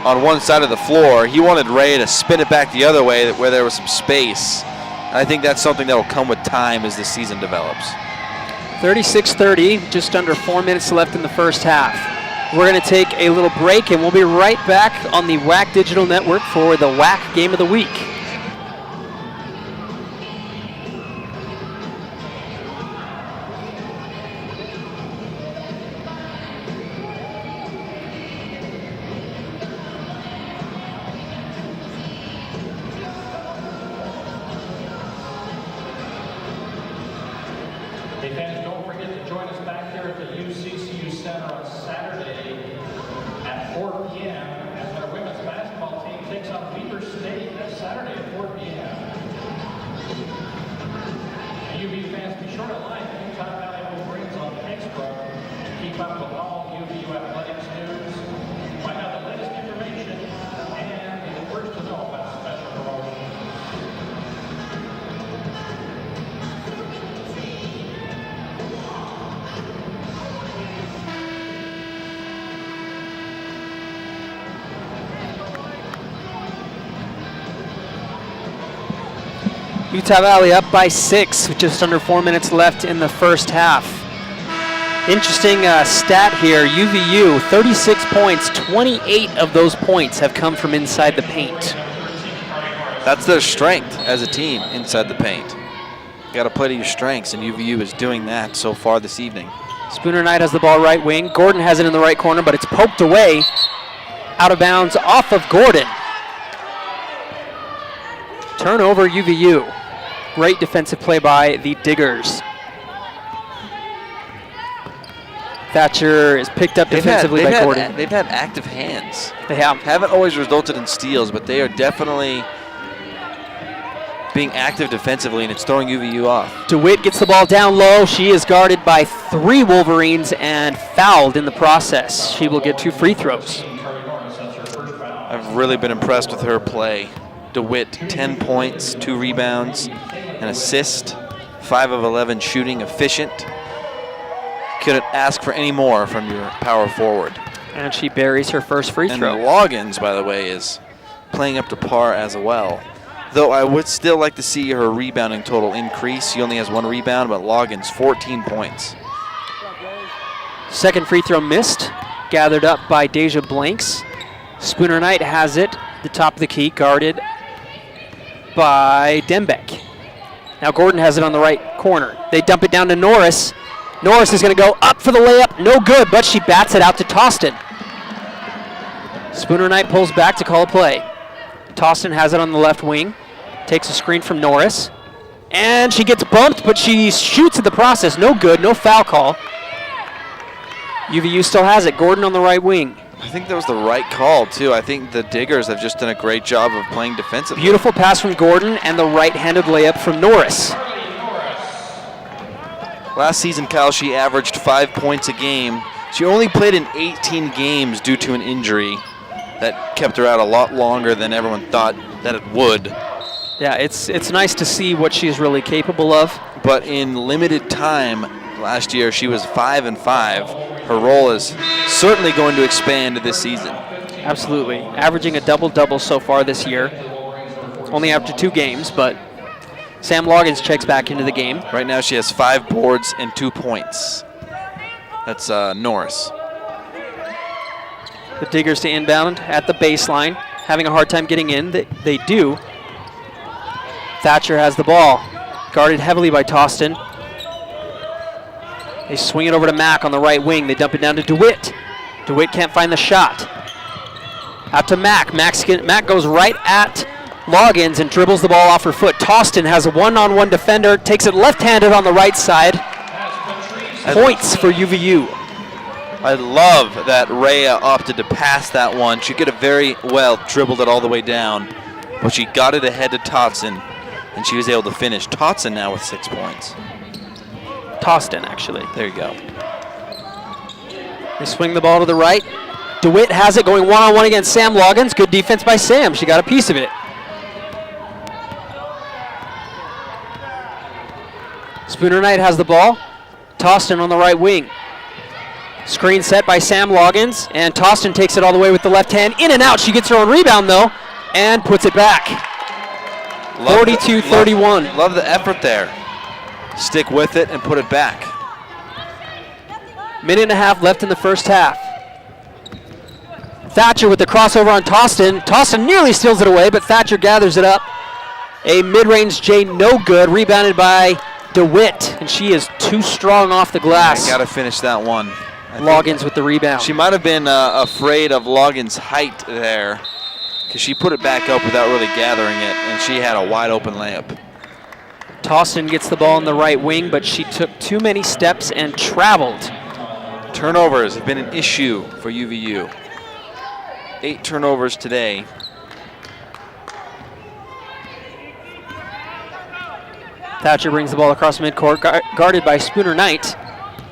on one side of the floor. He wanted Ray to spin it back the other way where there was some space. And I think that's something that will come with time as the season develops. 36-30, just under 4 minutes left in the first half. We're going to take a little break, and we'll be right back on the WAC Digital Network for the WAC Game of the Week. Utah Valley up by 6 with just under 4 minutes left in the first half. Interesting stat here. UVU, 36 points, 28 of those points have come from inside the paint. That's their strength as a team, inside the paint. You got to play to your strengths, and UVU is doing that so far this evening. Spooner Knight has the ball right wing. Gordon has it in the right corner, but it's poked away. Out of bounds off of Gordon. Turnover, UVU. Great defensive play by the Diggers. Thatcher is picked up defensively by Gordon. They've had active hands. They have. Haven't always resulted in steals, but they are definitely being active defensively, and it's throwing UVU off. DeWitt gets the ball down low. She is guarded by 3 Wolverines and fouled in the process. She will get 2 free throws. I've really been impressed with her play. DeWitt, 10 points, 2 rebounds, an assist, 5 of 11 shooting, efficient. Couldn't ask for any more from your power forward. And she buries her first free throw. And Loggins, by the way, is playing up to par as well. Though I would still like to see her rebounding total increase. She only has 1 rebound, but Loggins, 14 points. Second free throw missed, gathered up by Deja Blanks. Spooner Knight has it, the top of the key, guarded by Dembeck. Now Gordon has it on the right corner. They dump it down to Norris. Norris is going to go up for the layup, no good, but she bats it out to Toston. Spooner Knight pulls back to call a play. Toston has it on the left wing, takes a screen from Norris, and she gets bumped, but she shoots in the process, no good, no foul call. UVU still has it, Gordon on the right wing. I think that was the right call, too. I think the Diggers have just done a great job of playing defensively. Beautiful pass from Gordon and the right-handed layup from Norris. Last season, Kyle, she averaged 5 points a game. She only played in 18 games due to an injury that kept her out a lot longer than everyone thought that it would. Yeah, it's nice to see what she's really capable of. But in limited time last year, she was 5 and 5. Her role is certainly going to expand this season. Absolutely. Averaging a double-double so far this year. Only after 2 games, but Sam Loggins checks back into the game. Right now she has 5 boards and 2 points. That's Norris. The Diggers to inbound at the baseline. Having a hard time getting in. They do. Thatcher has the ball. Guarded heavily by Toston. They swing it over to Mack on the right wing. They dump it down to DeWitt. DeWitt can't find the shot. Out to Mack. Mack goes right at Loggins and dribbles the ball off her foot. Toston has a one-on-one defender, takes it left-handed on the right side. Points for UVU. I love that Rhea opted to pass that one. She could have very well dribbled it all the way down, but she got it ahead to Totson, and she was able to finish. Totson now with 6 points. Toston, actually. There you go. They swing the ball to the right. DeWitt has it going one-on-one against Sam Loggins. Good defense by Sam. She got a piece of it. Spooner Knight has the ball. Toston on the right wing. Screen set by Sam Loggins, and Toston takes it all the way with the left hand. In and out. She gets her own rebound, though, and puts it back. 42-31. Love the effort there. Stick with it and put it back. Minute and a half left in the first half. Thatcher with the crossover on Toston. Toston nearly steals it away, but Thatcher gathers it up. A mid-range J, no good, rebounded by DeWitt, and she is too strong off the glass. Got to finish that one. Loggins with the rebound. She might have been afraid of Loggins' height there, because she put it back up without really gathering it, and she had a wide open layup. Toston gets the ball in the right wing, but she took too many steps and traveled. Turnovers have been an issue for UVU. 8 turnovers today. Thatcher brings the ball across midcourt, guarded by Spooner Knight.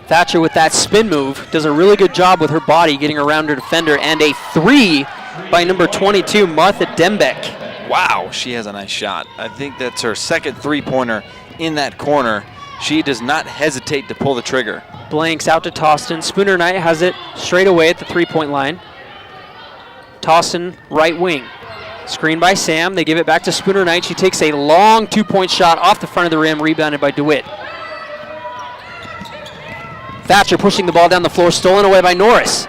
Thatcher with that spin move does a really good job with her body getting around her defender, and a 3 by number 22, Martha Dembeck. Wow, she has a nice shot. I think that's her second 3-pointer in that corner. She does not hesitate to pull the trigger. Blanks out to Toston. Spooner Knight has it straight away at the 3-point line. Toston, right wing. Screen by Sam. They give it back to Spooner Knight. She takes a long 2-point shot off the front of the rim, rebounded by DeWitt. Thatcher pushing the ball down the floor, stolen away by Norris.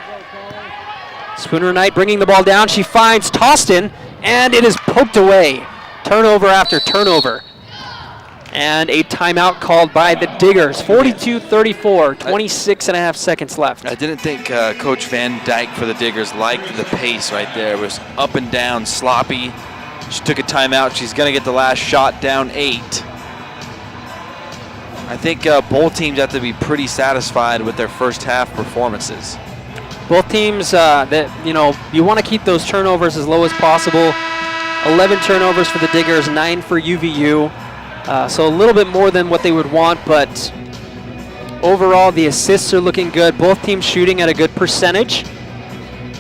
Spooner Knight bringing the ball down. She finds Toston, and it is poked away. Turnover after turnover. And a timeout called by the Diggers. 42-34, 26 and a half seconds left. I didn't think Coach Van Dyke for the Diggers liked the pace right there. It was up and down, sloppy. She took a timeout. She's going to get the last shot, down 8. I think both teams have to be pretty satisfied with their first half performances. Both teams, you want to keep those turnovers as low as possible. 11 turnovers for the Diggers, 9 for UVU. So a little bit more than what they would want, but overall the assists are looking good. Both teams shooting at a good percentage.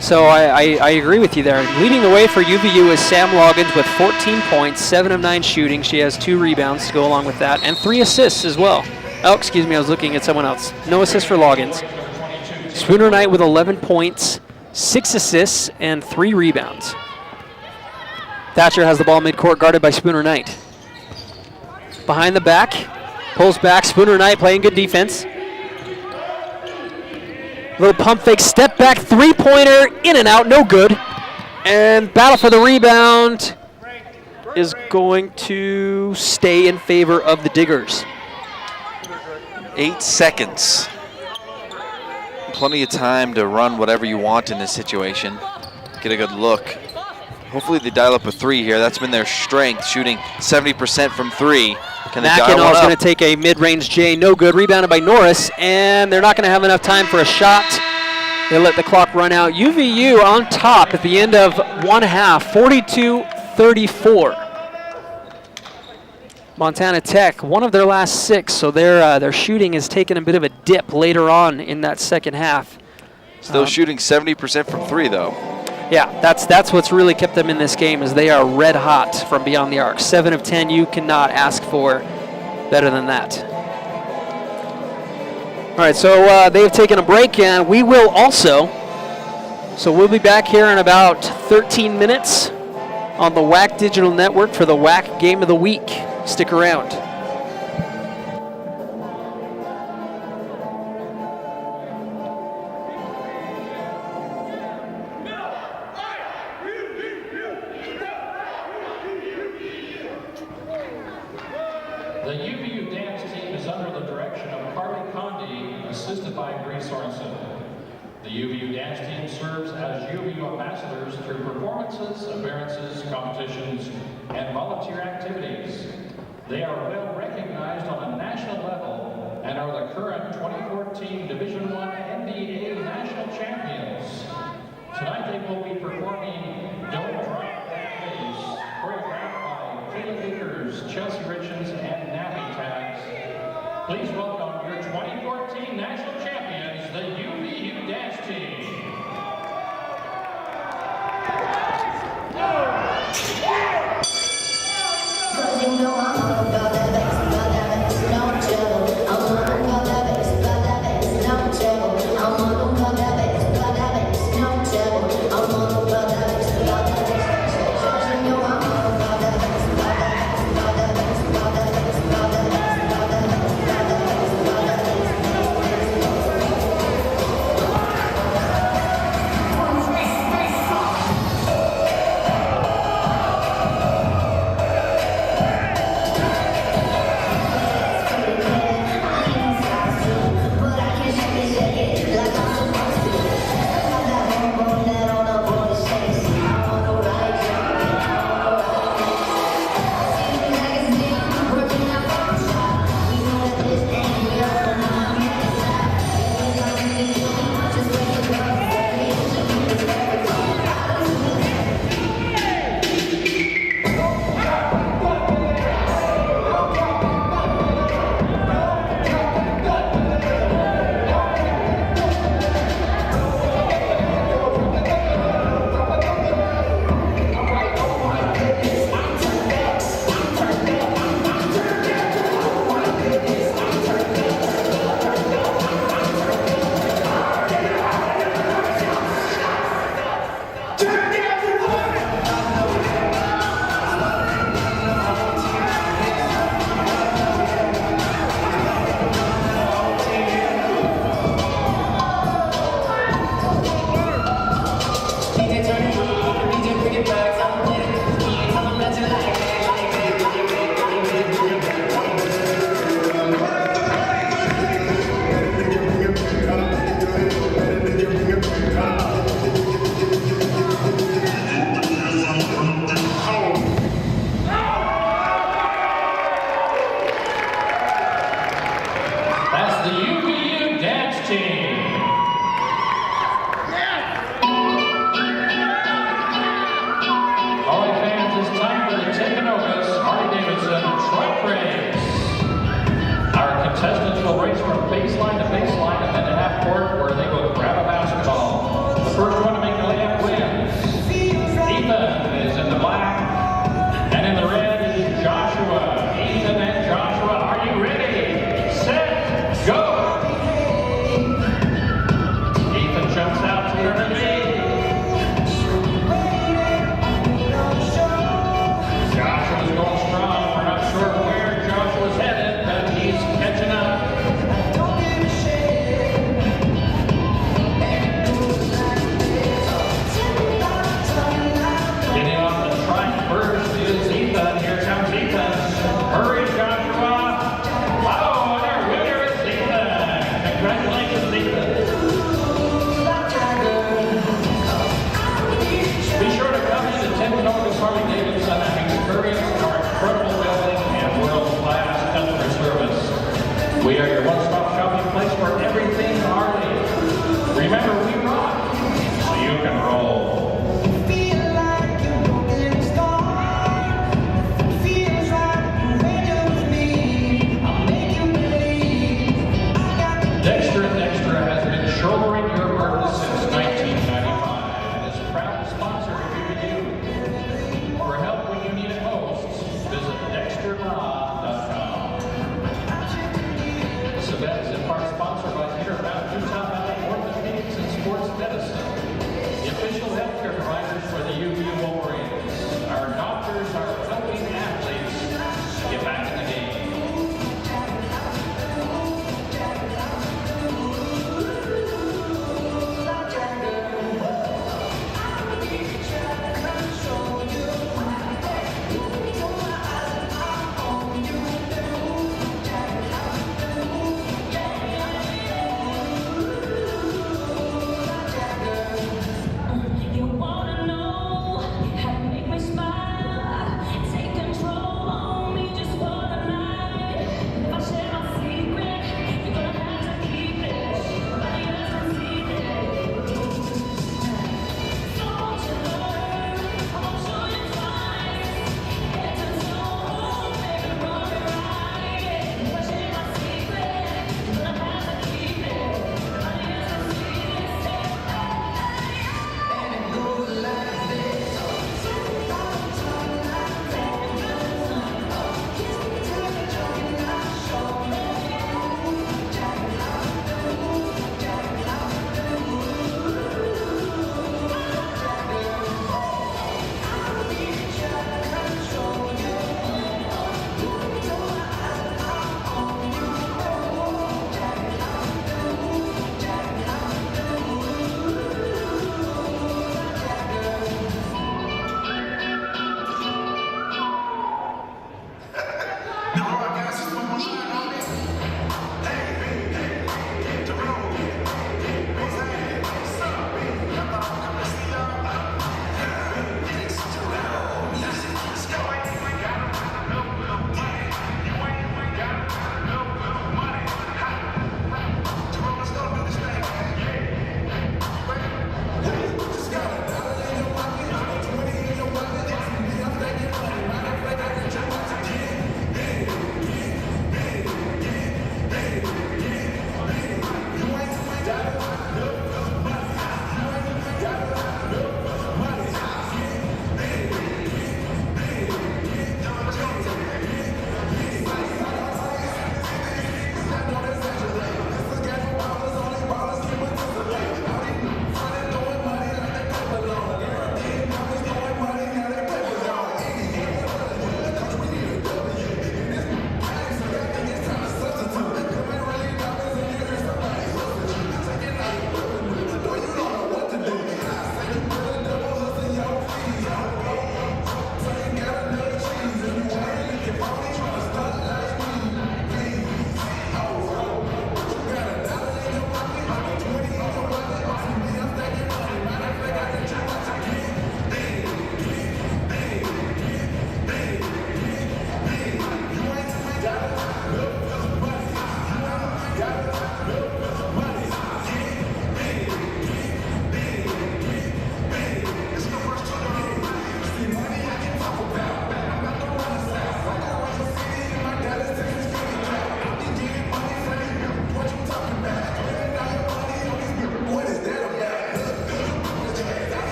So I agree with you there. Leading the way for UVU is Sam Loggins with 14 points, 7 of 9 shooting. She has 2 rebounds to go along with that, and 3 assists as well. Oh, excuse me, I was looking at someone else. No assists for Loggins. Spooner Knight with 11 points, 6 assists, and 3 rebounds. Thatcher has the ball midcourt, guarded by Spooner Knight. Behind the back, pulls back, Spooner Knight playing good defense. Little pump fake, step back, three-pointer, in and out, no good. And battle for the rebound is going to stay in favor of the Diggers. 8 seconds. Plenty of time to run whatever you want in this situation. Get a good look. Hopefully they dial up a 3 here. That's been their strength, shooting 70% from 3. Can they dial one Mackinac is up? going to take a mid-range J, no good. Rebounded by Norris, and they're not going to have enough time for a shot. They let the clock run out. UVU on top at the end of one half, 42-34. Montana Tech, one of their last 6, so their shooting has taken a bit of a dip later on in that second half. Still shooting 70% from 3, though. Yeah, that's what's really kept them in this game, is they are red hot from beyond the arc. 7 of 10, you cannot ask for better than that. All right, so they've taken a break, and we will also. So we'll be back here in about 13 minutes on the WAC Digital Network for the WAC Game of the Week. Stick around. The UVU dance team is under the direction of Carly Condi, assisted by Bree Sorensen. The UVU dance team serves as UVU ambassadors through performances, appearances, competitions, and volunteer activities. They are well recognized on a national level and are the current 2014 Division I NCAA national champions. Tonight they will be performing Don't Drop That Face, choreographed by Kayla Vickers, Chelsea Richards, and Nappy Tags. Please welcome your 2014 national champions, the UVU dance team. Contestants will race from baseline to baseline and then to half court where they will grab a basketball. The first one to make the layup wins. Ethan is in the black, and in the red is Joshua. Ethan and Joshua, are you ready? Set, go! Ethan jumps out to her lead. Joshua's going strong. We're not sure where Joshua's headed, but he's catching up. Getting off the track first is Ethan. Here comes Ethan. Hurry, Joshua. Oh, and our winner is Ethan. Congratulations, Ethan. Be sure to come in and attend August Harley-Davidson and experience our incredible building and world-class customer service. We are your one-stop shopping place for everything Harley. Remember, we rock, so you can roll. Dexter & Dexter has been shouldering your burden since 1995 and is proud to sponsor you. For help when you need it most, visit dexterlaw.com.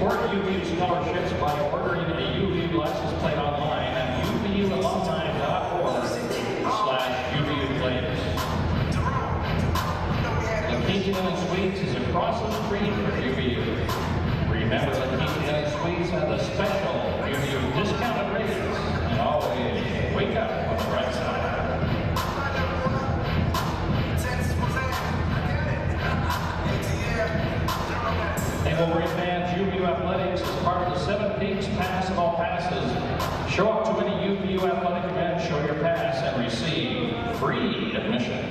Support UVU scholarships by ordering a UVU license plate online at uvualumni.org/UVU players. The Keaton Inn Suites is across the street from UVU. Remember, the Keaton Inn Suites have the special UVU discounted rates. And always wake up on the right side. They will rebrand UVU Athletics as part of the Seven Peaks Pass of all passes. Show up to any UVU athletic event, show your pass, and receive free admission.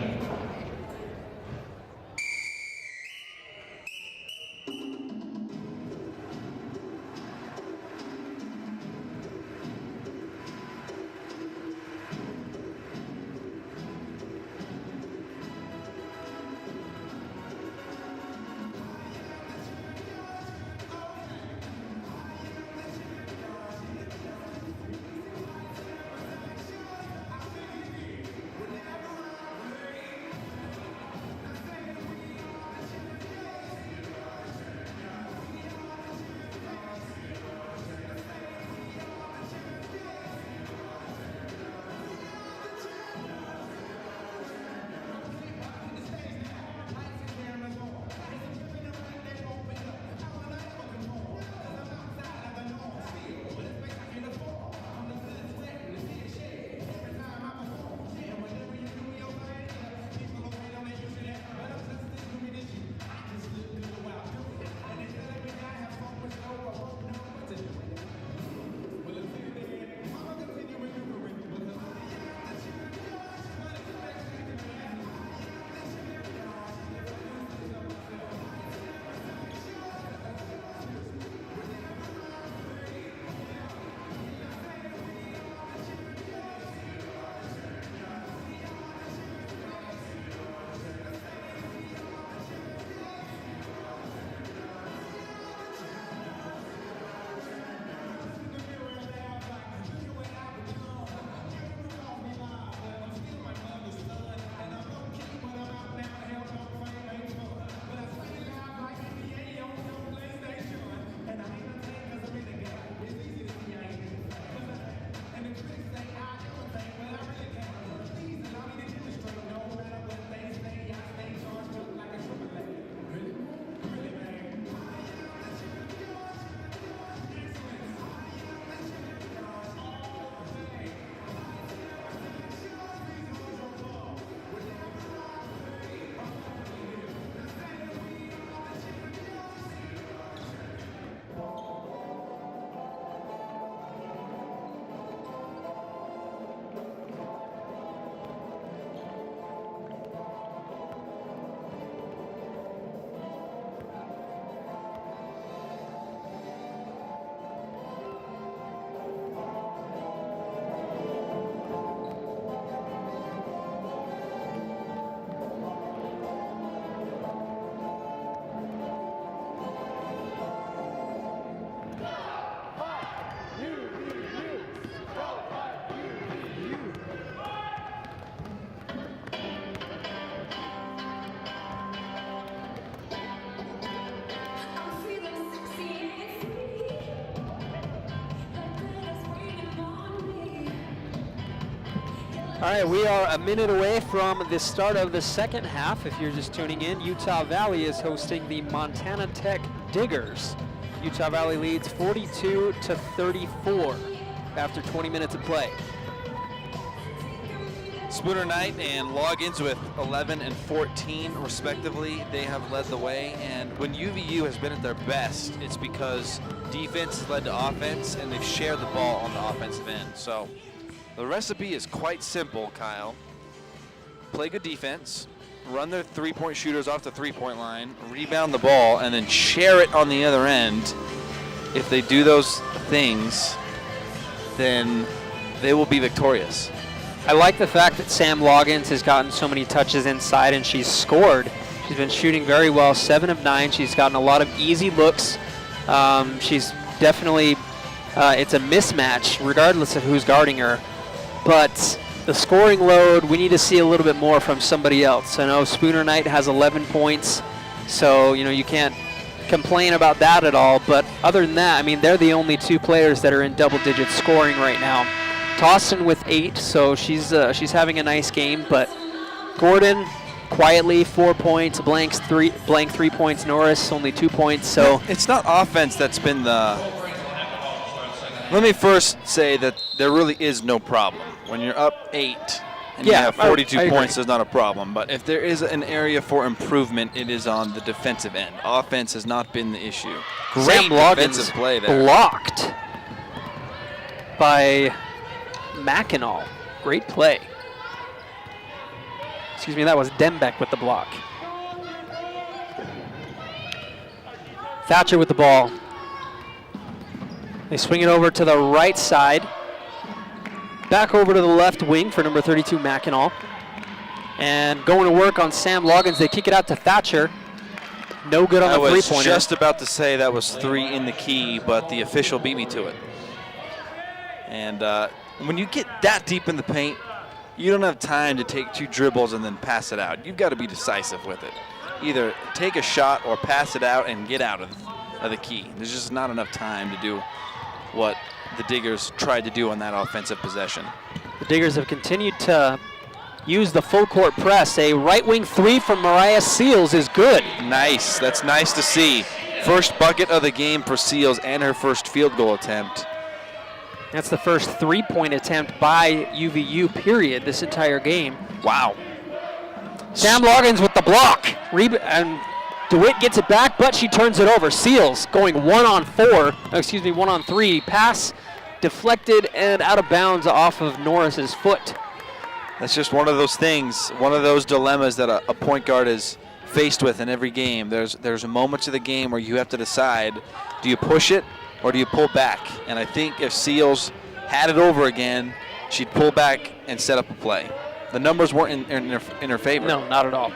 All right, we are a minute away from the start of the second half. If you're just tuning in, Utah Valley is hosting the Montana Tech Diggers. Utah Valley leads 42-34 after 20 minutes of play. Spooner Knight and Logins with 11 and 14 respectively. They have led the way, and when UVU has been at their best, it's because defense has led to offense and they've shared the ball on the offensive end. So the recipe is quite simple, Kyle. Play good defense, run their three-point shooters off the three-point line, rebound the ball, and then share it on the other end. If they do those things, then they will be victorious. I like the fact that Sam Loggins has gotten so many touches inside and she's scored. She's been shooting very well, 7 of 9. She's gotten a lot of easy looks. She's definitely, it's a mismatch regardless of who's guarding her. But the scoring load, we need to see a little bit more from somebody else. I know Spooner Knight has 11 points, so you can't complain about that at all. But other than that, I mean, they're the only two players that are in double-digit scoring right now. Tostin with 8, so she's having a nice game. But Gordon quietly 4 points, blank 3 points. Norris only 2 points. So it's not offense that's been the. Let me first say that there really is no problem when you're up 8. And you have 42 points, there's not a problem. But if there is an area for improvement, it is on the defensive end. Offense has not been the issue. Great defensive play there. Blocked by Mackinac. Great play. Excuse me, that was Dembeck with the block. Thatcher with the ball. They swing it over to the right side. Back over to the left wing for number 32, Mackinac. And going to work on Sam Loggins. They kick it out to Thatcher. No good on the three-pointer. I was just about to say that was 3 in the key, but the official beat me to it. And when you get that deep in the paint, you don't have time to take 2 dribbles and then pass it out. You've got to be decisive with it. Either take a shot or pass it out and get out of the key. There's just not enough time to do what the Diggers tried to do on that offensive possession. The Diggers have continued to use the full court press. A right wing 3 from Mariah Seals is good. Nice. That's nice to see. First bucket of the game for Seals and her first field goal attempt. That's the first 3-point attempt by UVU, period, this entire game. Wow. Sam Loggins with the block. And DeWitt gets it back, but she turns it over. Seals going 1-on-3. Pass deflected and out of bounds off of Norris's foot. That's just one of those things, one of those dilemmas that a point guard is faced with in every game. There's moments of the game where you have to decide, do you push it or do you pull back? And I think if Seals had it over again, she'd pull back and set up a play. The numbers weren't in her favor. No, not at all.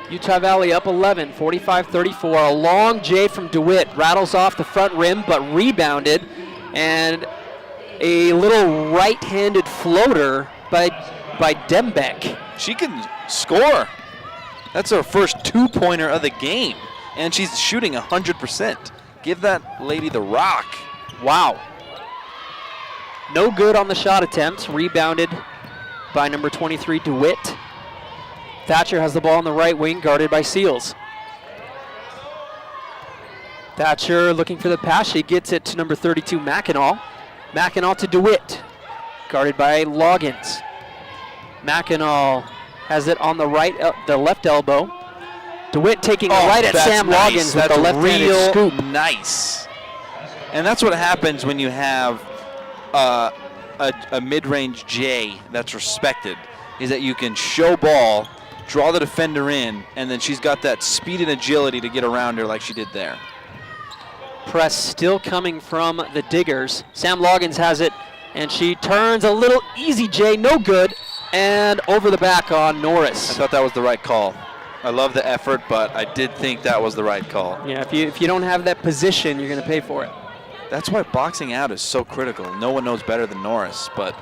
Utah Valley up 11, 45-34. A long J from DeWitt rattles off the front rim, but rebounded. And a little right-handed floater by Dembeck. She can score. That's her first 2-pointer of the game. And she's shooting 100%. Give that lady the rock. Wow. No good on the shot attempt. Rebounded by number 23, DeWitt. Thatcher has the ball on the right wing, guarded by Seals. Thatcher looking for the pass. She gets it to number 32, Mackinac. Mackinac to DeWitt, guarded by Loggins. Mackinac has it on the left elbow. DeWitt taking a right at Sam Loggins with the left-handed scoop. Nice. And that's what happens when you have a mid-range J that's respected, is that you can show ball, draw the defender in, and then she's got that speed and agility to get around her like she did there. Press still coming from the Diggers. Sam Loggins has it, and she turns a little easy J, no good, and over the back on Norris. I thought that was the right call. I love the effort, but I did think that was the right call. Yeah, if you don't have that position, you're going to pay for it. That's why boxing out is so critical. No one knows better than Norris, but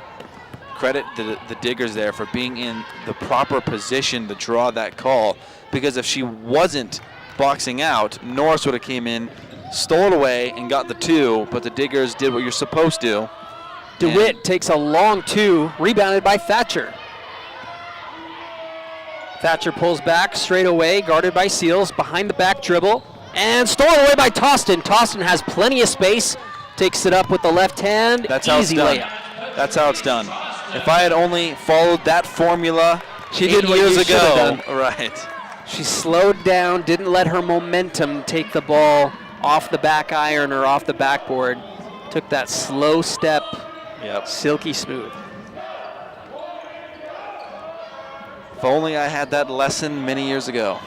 credit to the Diggers there for being in the proper position to draw that call, because if she wasn't boxing out, Norris would have came in, stole it away, and got the 2, but the Diggers did what you're supposed to. DeWitt takes a long 2, rebounded by Thatcher. Thatcher pulls back straight away, guarded by Seals, behind the back dribble, and stolen away by Tostin. Tostin has plenty of space, takes it up with the left hand. That's how it's done. Layup. That's how it's done. If I had only followed that formula she did what years you ago, done. right? She slowed down, didn't let her momentum take the ball off the back iron or off the backboard. Took that slow step, silky smooth. If only I had that lesson many years ago.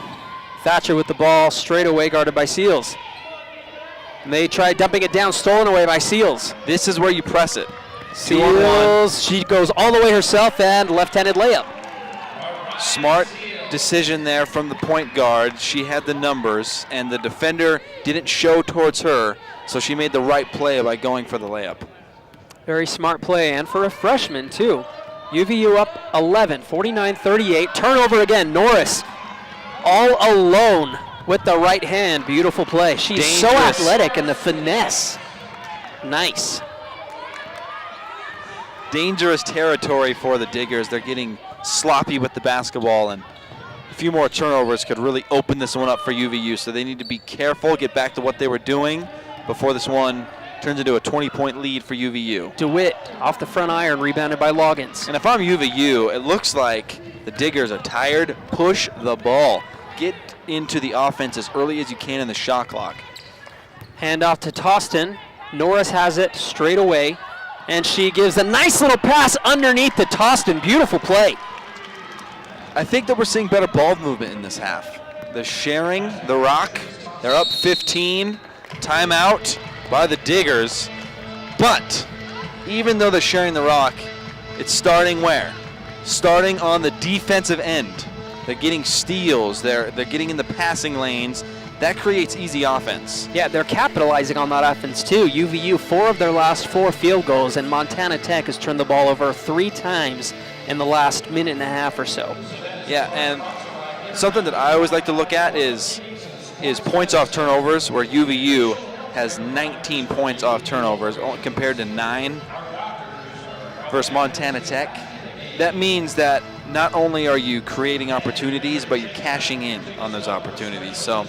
Thatcher with the ball straight away, guarded by Seals. And they try dumping it down, stolen away by Seals. This is where you press it. Seals, she goes all the way herself and left-handed layup. Smart decision there from the point guard. She had the numbers, and the defender didn't show towards her, so she made the right play by going for the layup. Very smart play, and for a freshman, too. UVU up 11, 49-38. Turnover again, Norris all alone with the right hand. Beautiful play. She's so Dangerous. athletic, and the finesse. Nice. Dangerous territory for the Diggers. They're getting sloppy with the basketball, and a few more turnovers could really open this one up for UVU. So they need to be careful, get back to what they were doing before this one turns into a 20-point lead for UVU. DeWitt off the front iron, rebounded by Loggins. And if I'm UVU, it looks like the Diggers are tired. Push the ball. Get into the offense as early as you can in the shot clock. Hand off to Tostin. Norris has it straight away, and she gives a nice little pass underneath to Tostin. Beautiful play. I think that we're seeing better ball movement in this half. They're sharing the rock. They're up 15. Timeout by the Diggers. But even though they're sharing the rock, it's starting where? Starting on the defensive end. They're getting steals. They're getting in the passing lanes. That creates easy offense. Yeah, they're capitalizing on that offense too. UVU, 4 of their last 4 field goals, and Montana Tech has turned the ball over 3 times in the last minute and a half or so. Yeah, and something that I always like to look at is points off turnovers, where UVU has 19 points off turnovers compared to 9 versus Montana Tech. That means that not only are you creating opportunities, but you're cashing in on those opportunities. So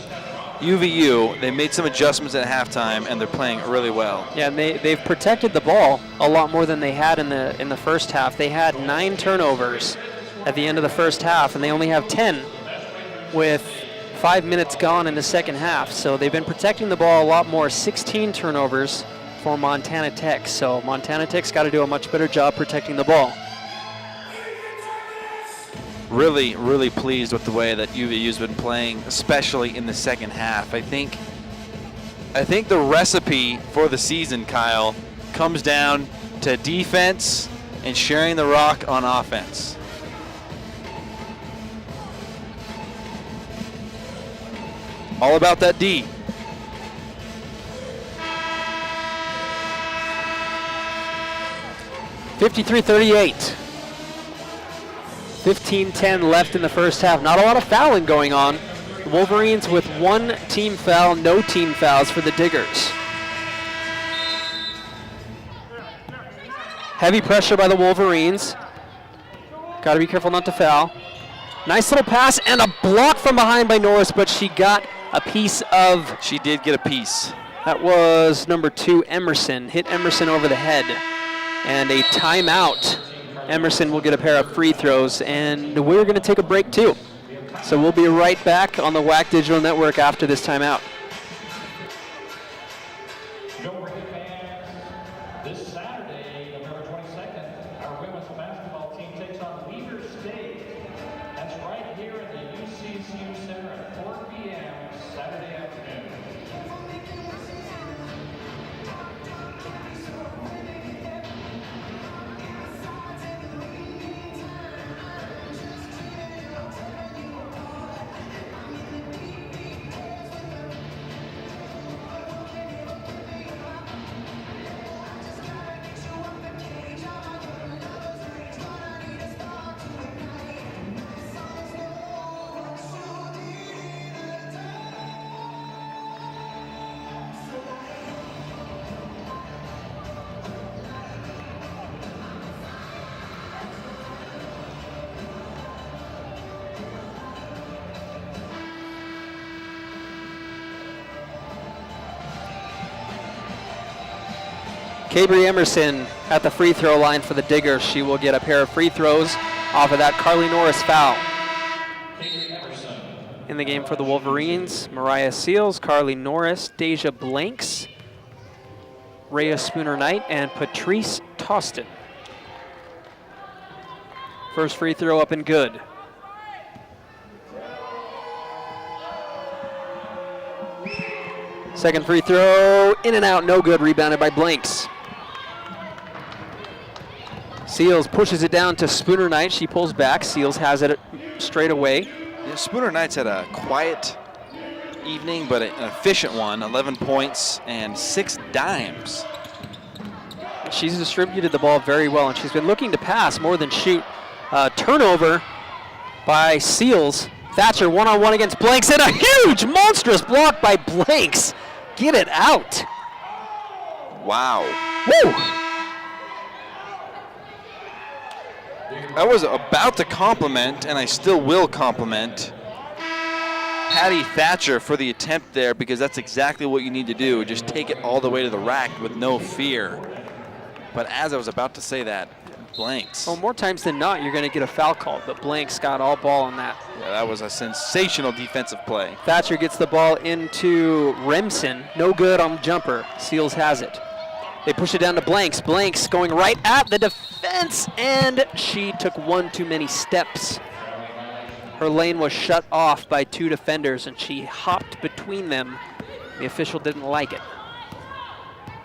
UVU, they made some adjustments at halftime, and they're playing really well. Yeah, and they've protected the ball a lot more than they had in the first half. They had 9 turnovers at the end of the first half, and they only have 10 with 5 minutes gone in the second half. So they've been protecting the ball a lot more. 16 turnovers for Montana Tech. So Montana Tech's got to do a much better job protecting the ball. Really, really pleased with the way that UVU's been playing, especially in the second half. I think the recipe for the season, Kyle, comes down to defense and sharing the rock on offense. All about that D. (53-38). 15-10 left in the first half. Not a lot of fouling going on. The Wolverines with 1 team foul, no team fouls for the Diggers. Heavy pressure by the Wolverines. Got to be careful not to foul. Nice little pass and a block from behind by Norris, but she got a piece of... She did get a piece. That was number 2, Emerson. Hit Emerson over the head. And a timeout. Emerson will get a pair of free throws, and we're going to take a break too. So we'll be right back on the WAC Digital Network after this timeout. Don't forget, fans, this Saturday, November 22nd, our women's basketball team takes on Weaver State. That's right here at the UCCU Center at 4 p.m. Saturday afternoon. Cabry Emerson at the free throw line for the Diggers. She will get a pair of free throws off of that Carly Norris foul. In the game for the Wolverines, Mariah Seals, Carly Norris, Deja Blanks, Rhea Spooner-Knight, and Patrice Tostin. First free throw up and good. Second free throw, in and out, no good, rebounded by Blanks. Seals pushes it down to Spooner-Knight. She pulls back. Seals has it straight away. Yeah, Spooner-Knight's had a quiet evening, but an efficient one. 11 points and 6 dimes. She's distributed the ball very well, and she's been looking to pass more than shoot. Turnover by Seals, Thatcher one-on-one against Blanks, and a huge, monstrous block by Blanks. Get it out. Wow. Woo! I was about to compliment, and I still will compliment, Patty Thatcher for the attempt there, because that's exactly what you need to do. Just take it all the way to the rack with no fear. But as I was about to say that, Blanks. Well, more times than not, you're going to get a foul call, but Blanks got all ball on that. Yeah, that was a sensational defensive play. Thatcher gets the ball into Remsen. No good on the jumper. Seals has it. They push it down to Blanks. Blanks going right at the defense, and she took one too many steps. Her lane was shut off by 2 defenders, and she hopped between them. The official didn't like it.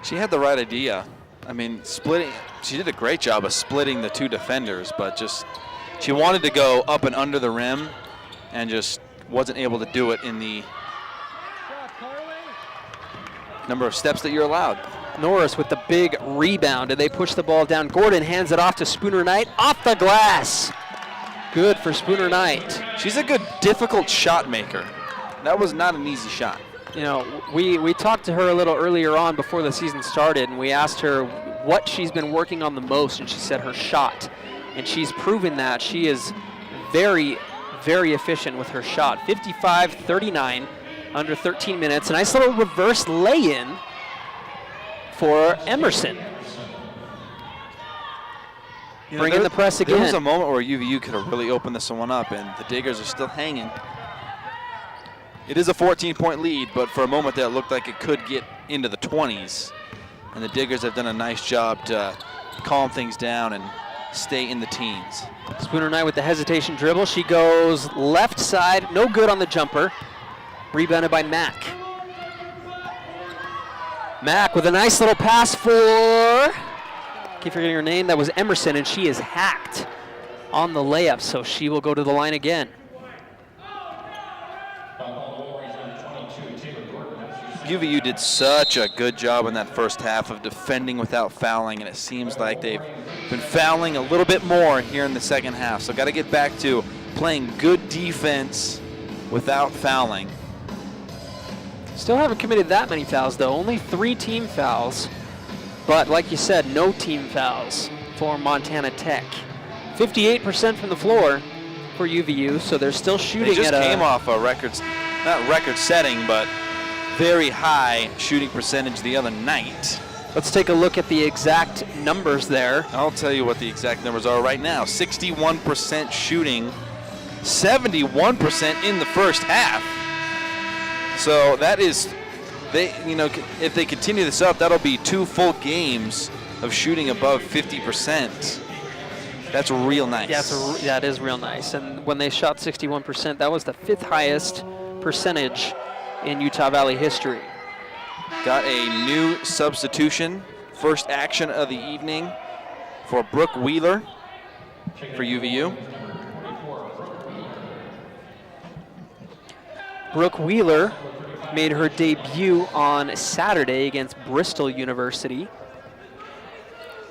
She had the right idea. I mean, splitting. She did a great job of splitting the 2 defenders, but just she wanted to go up and under the rim, and just wasn't able to do it in the number of steps that you're allowed. Norris with the big rebound, and they push the ball down. Gordon hands it off to Spooner Knight, off the glass. Good for Spooner Knight. She's a good, difficult shot maker. That was not an easy shot. You know, we talked to her a little earlier on before the season started, and we asked her what she's been working on the most, and she said her shot. And she's proven that. She is very, very efficient with her shot. 55-39, under 13 minutes. A nice little reverse lay-in for Emerson. Bringing the press again. There was a moment where UVU could have really opened this one up, and the Diggers are still hanging. It is a 14-point lead, but for a moment there it looked like it could get into the 20s. And the Diggers have done a nice job to calm things down and stay in the teens. Spooner Knight with the hesitation dribble. She goes left side, no good on the jumper. Rebounded by Mack. Mack with a nice little pass for, keep forgetting her name, that was Emerson, and she is hacked on the layup, so she will go to the line again. UVU did such a good job in that first half of defending without fouling, and it seems like they've been fouling a little bit more here in the second half. So got to get back to playing good defense without fouling. Still haven't committed that many fouls, though. Only 3 team fouls. But like you said, no team fouls for Montana Tech. 58% from the floor for UVU, so they're still shooting they just at came off a record, not record-setting, but very high shooting percentage the other night. Let's take a look at the exact numbers there. I'll tell you what the exact numbers are right now. 61% shooting, 71% in the first half. So that is, if they continue this up, that'll be 2 full games of shooting above 50%. That's real nice. Yeah, that is real nice. And when they shot 61%, that was the 5th highest percentage in Utah Valley history. Got a new substitution, first action of the evening for Brooke Wheeler for UVU. Brooke Wheeler made her debut on Saturday against Bristol University.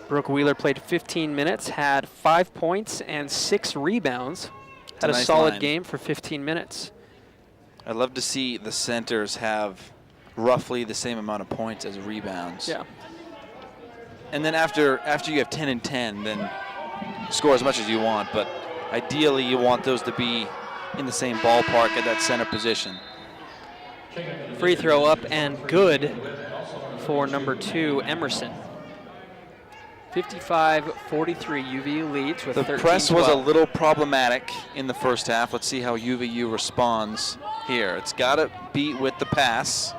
Brooke Wheeler played 15 minutes, had 5 points and 6 rebounds. Had a nice solid line. game for 15 minutes. I'd love to see the centers have roughly the same amount of points as rebounds. Yeah. And then after you have 10 and 10, then score as much as you want. But ideally, you want those to be in the same ballpark at that center position. Free throw up and good for number 2, Emerson. 55-43, UVU leads with 13-12. The press was a little problematic in the first half. Let's see how UVU responds here. It's got to beat with the pass.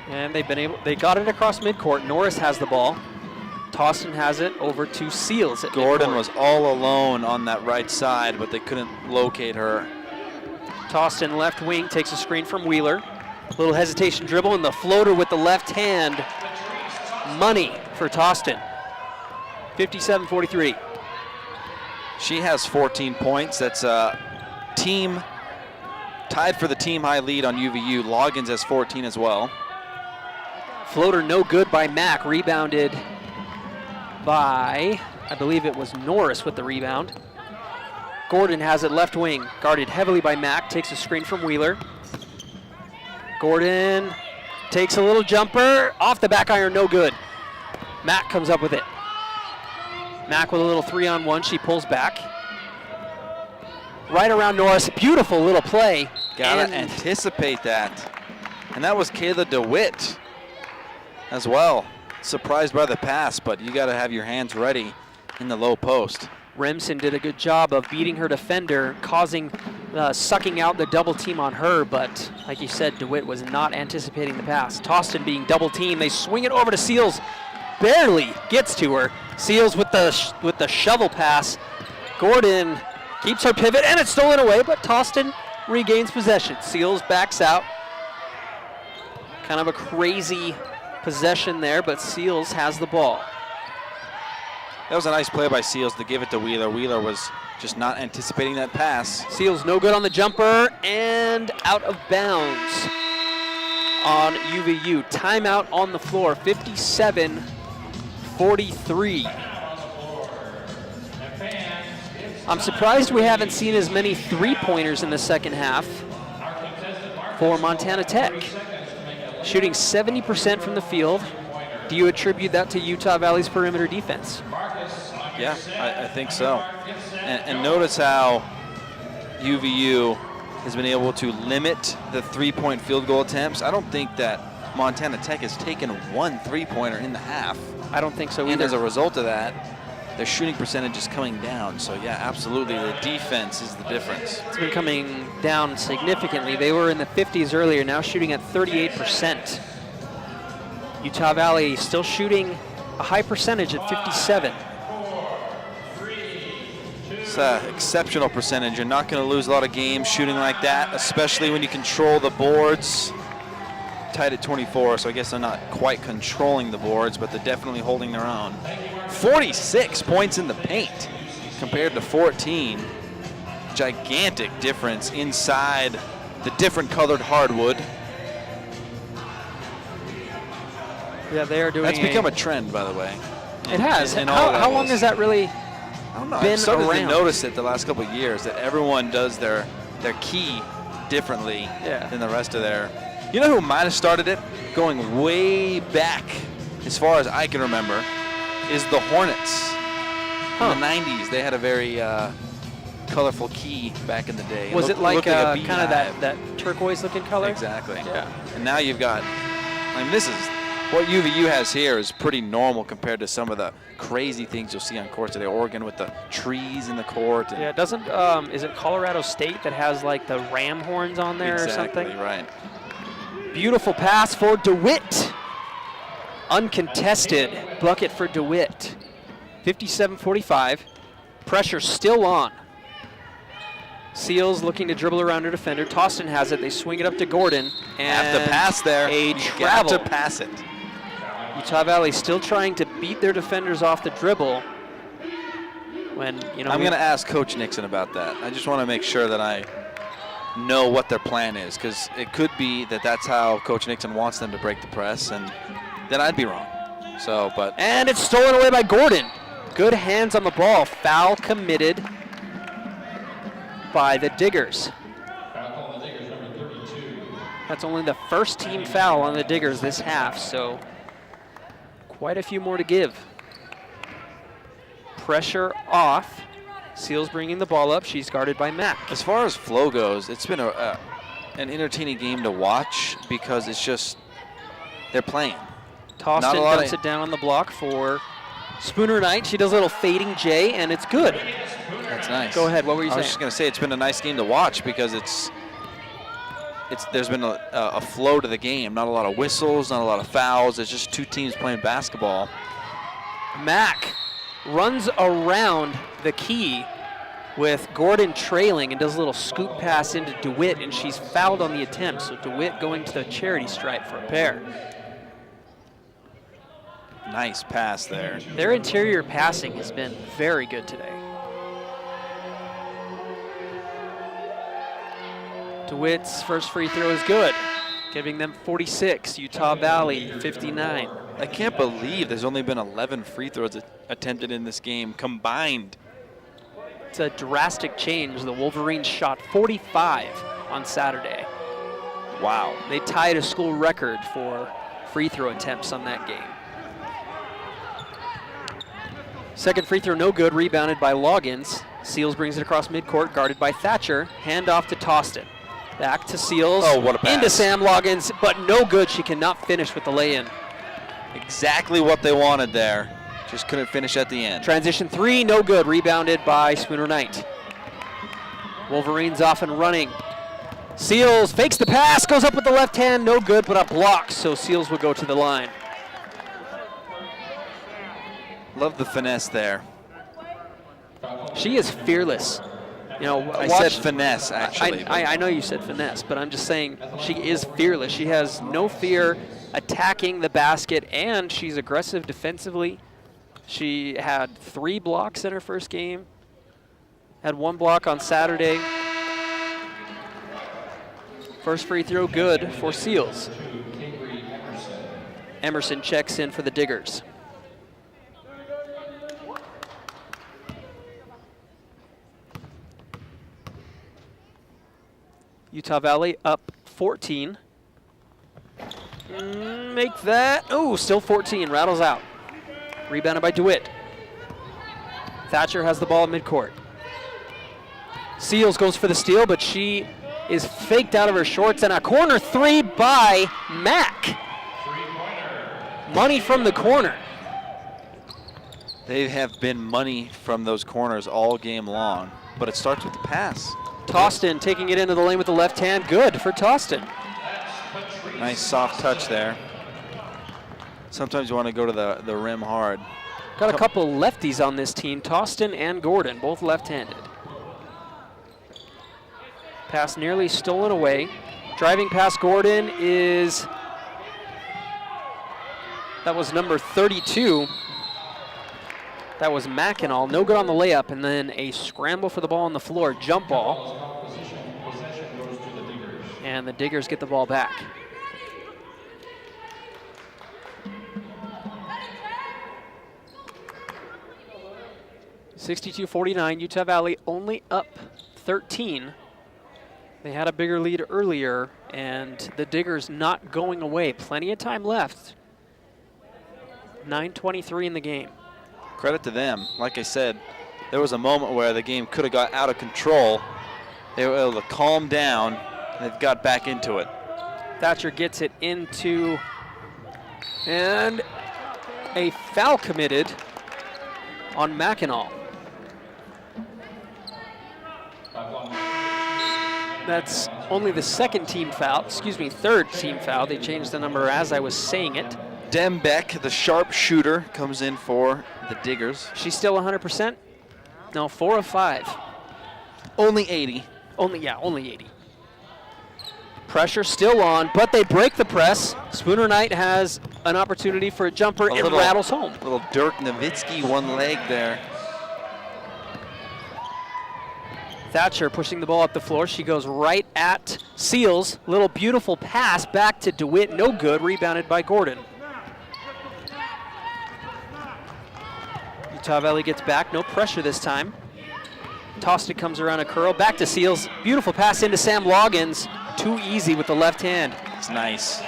And they got it across midcourt. Norris has the ball. Toston has it over to Seals at Gordon midcourt. was all alone on that right side, but they couldn't locate her. Toston left wing takes a screen from Wheeler. Little hesitation dribble and the floater with the left hand. Money for Toston. 57-43. She has 14 points. That's a team tied for the team high lead on UVU. Loggins has 14 as well. Floater no good by Mack. Rebounded by, I believe it was Norris with the rebound. Gordon has it left wing, guarded heavily by Mack, takes a screen from Wheeler. Gordon takes a little jumper, off the back iron, no good. Mack comes up with it. Mack with a little 3-on-1, she pulls back. Right around Norris, beautiful little play. Gotta anticipate that. And that was Kayla DeWitt as well. Surprised by the pass, but you gotta have your hands ready in the low post. Remsen did a good job of beating her defender, sucking out the double team on her, but like you said, DeWitt was not anticipating the pass. Toston being double teamed, they swing it over to Seals, barely gets to her. Seals with the shovel pass. Gordon keeps her pivot, and it's stolen away, but Toston regains possession. Seals backs out. Kind of a crazy possession there, but Seals has the ball. That was a nice play by Seals to give it to Wheeler. Wheeler was just not anticipating that pass. Seals no good on the jumper and out of bounds on UVU. Timeout on the floor, 57-43. I'm surprised we haven't seen as many three-pointers in the second half for Montana Tech. Shooting 70% from the field. Do you attribute that to Utah Valley's perimeter defense? Yeah, I think so. And notice how UVU has been able to limit the three-point field goal attempts. I don't think that Montana Tech has taken one three-pointer in the half. I don't think so either. And as a result of that, their shooting percentage is coming down. So yeah, absolutely, the defense is the difference. It's been coming down significantly. They were in the 50s earlier, now shooting at 38%. Utah Valley still shooting a high percentage at 57. It's an exceptional percentage. You're not going to lose a lot of games shooting like that, especially when you control the boards. Tied at 24, so I guess they're not quite controlling the boards, but they're definitely holding their own. 46 points in the paint compared to 14. Gigantic difference inside the different colored hardwood. Yeah, they are doing. That's become a trend, by the way. It has. How long has that really I don't know. been I've started around? to notice it the last couple of years that everyone does their key differently than the rest of their. You know who might have started it, going way back, as far as I can remember, is the Hornets. In the 90s, they had a very colorful key back in the day. Was it like a kind of that turquoise-looking color? Exactly. Yeah. And now you've got, I mean, this is, what UVU has here is pretty normal compared to some of the crazy things you'll see on courts today. Oregon with the trees in the court. And yeah, doesn't, is it Colorado State that has like the ram horns on there or something? Exactly, right. Beautiful pass for DeWitt. Uncontested bucket for DeWitt. 57-45. Pressure still on. Seals looking to dribble around her defender. Toston has it. They swing it up to Gordon. And have to pass there. A You travel. got to pass it. Utah Valley still trying to beat their defenders off the dribble. When, you know, I'm going to ask Coach Nixon about that. I just want to make sure that I know what their plan is, because it could be that that's how Coach Nixon wants them to break the press, and then I'd be wrong. So, but and it's stolen away by Gordon. Good hands on the ball. Foul committed by the Diggers. Foul on the Diggers, number 32. That's only the first team foul on the Diggers this half, so quite a few more to give. Pressure off. Seals bringing the ball up. She's guarded by Mack. as far as flow goes, it's been an entertaining game to watch because it's just they're playing. Toston dumps it down on the block for Spooner Knight. She does a little fading J, and it's good. That's nice. Go ahead. What were you I was saying? just going to say it's been a nice game to watch because there's been a flow to the game. Not a lot of whistles, not a lot of fouls. It's just two teams playing basketball. Mack runs around the key with Gordon trailing and does a little scoop pass into DeWitt, and she's fouled on the attempt. So DeWitt going to the charity stripe for a pair. Nice pass there. Their interior passing has been very good today. DeWitt's first free throw is good, giving them 46. Utah Valley 59. I can't believe there's only been 11 free throws attempted in this game combined. It's a drastic change. The Wolverines shot 45 on Saturday. Wow. They tied a school record for free throw attempts on that game. Second free throw, no good, rebounded by Loggins. Seals brings it across midcourt, guarded by Thatcher. Hand off to Toston. Back to Seals. Oh, what a pass. Into Sam Loggins, but no good. She cannot finish with the lay-in. Exactly what they wanted there. Just couldn't finish at the end. Transition three, no good. Rebounded by Spooner Knight. Wolverines off and running. Seals fakes the pass, goes up with the left hand, no good, but a block, so Seals will go to the line. Love the finesse there. She is fearless. You know, I said finesse, actually. I know you said finesse, but I'm just saying she is fearless. She has no fear attacking the basket, and she's aggressive defensively. She had 3 blocks in her first game. Had 1 block on Saturday. First free throw good for Seals. Emerson checks in for the Diggers. Utah Valley up 14. Make that. Oh, still 14. Rattles out. Rebounded by DeWitt. Thatcher has the ball at midcourt. Seals goes for the steal, but she is faked out of her shorts, and a corner 3 by Mack. Money from the corner. They have been money from those corners all game long, but it starts with the pass. Toston taking it into the lane with the left hand. Good for Toston. Nice soft touch there. Sometimes you want to go to the rim hard. Got a couple lefties on this team, Toston and Gordon, both left-handed. Pass nearly stolen away. Driving past Gordon is, that was number 32. That was Mackinac, no good on the layup, and then a scramble for the ball on the floor, jump ball. And the Diggers get the ball back. (62-49), Utah Valley only up 13. They had a bigger lead earlier, and the Diggers not going away. Plenty of time left. 9:23 in the game. Credit to them. Like I said, there was a moment where the game could have got out of control. They were able to calm down, and they've got back into it. Thatcher gets it into, and a foul committed on Mackinac. That's only the third team foul. They changed the number as I was saying it. Dembeck, the sharpshooter, comes in for the Diggers. She's still 100%? No, 4 of 5. Only 80. Only 80. Pressure still on, but they break the press. Spooner Knight has an opportunity for a jumper and rattles home. Little Dirk Nowitzki, one leg there. Thatcher pushing the ball up the floor. She goes right at Seals. Little beautiful pass back to DeWitt. No good. Rebounded by Gordon. Utah Valley gets back. No pressure this time. Tossed it, comes around a curl. Back to Seals. Beautiful pass into Sam Loggins. Too easy with the left hand. It's nice.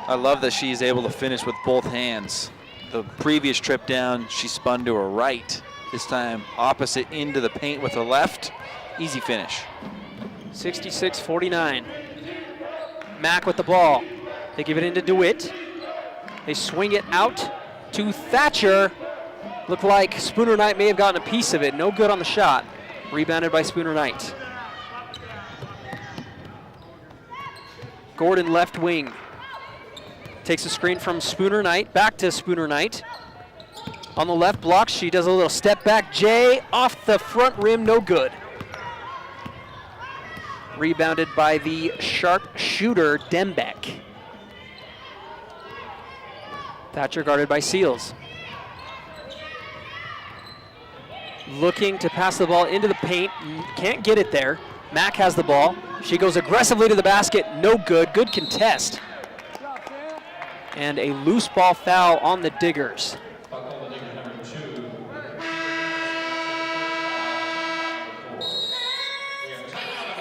I love that she's able to finish with both hands. The previous trip down, she spun to her right. This time, opposite into the paint with her left. Easy finish. 66-49. Mack with the ball. They give it into DeWitt. They swing it out to Thatcher. Looked like Spooner Knight may have gotten a piece of it. No good on the shot. Rebounded by Spooner Knight. Gordon left wing. Takes a screen from Spooner Knight. Back to Spooner Knight. On the left block, she does a little step back J off the front rim, no good. Rebounded by the sharp shooter, Dembeck. Thatcher guarded by Seals. Looking to pass the ball into the paint, can't get it there. Mack has the ball. She goes aggressively to the basket, no good, good contest. And a loose ball foul on the Diggers.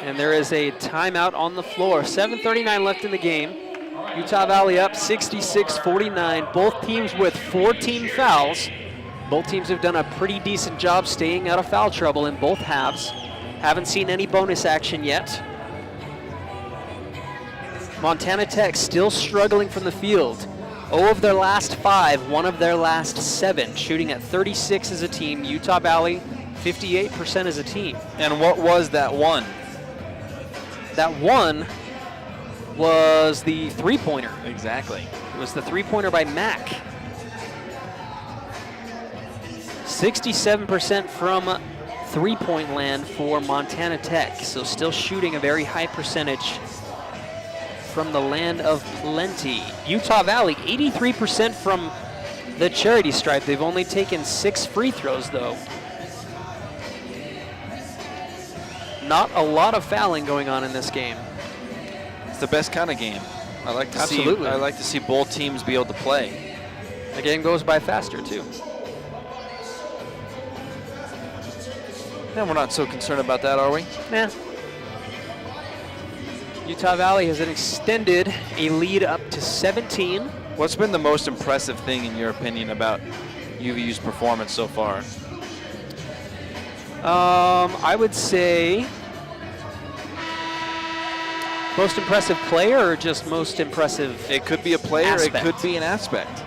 And there is a timeout on the floor. 7:39 left in the game. Utah Valley up 66-49. Both teams with 14 fouls. Both teams have done a pretty decent job staying out of foul trouble in both halves. Haven't seen any bonus action yet. Montana Tech still struggling from the field. 0 of their last 5, 1 of their last 7, shooting at 36 as a team. Utah Valley, 58% as a team. And what was that one? That one was the three-pointer. Exactly. It was the three-pointer by Mack. 67% from three-point land for Montana Tech, so still shooting a very high percentage from the land of plenty. Utah Valley, 83% from the charity stripe. They've only taken 6 free throws, though. Not a lot of fouling going on in this game. It's the best kind of game. I like to Absolutely. see. I like to see both teams be able to play. The game goes by faster, too. And we're not so concerned about that, are we? Nah. Utah Valley has extended a lead up to 17. What's been the most impressive thing, in your opinion, about UVU's performance so far? I would say most impressive player or just most impressive It could be a player, aspect? it could be an aspect.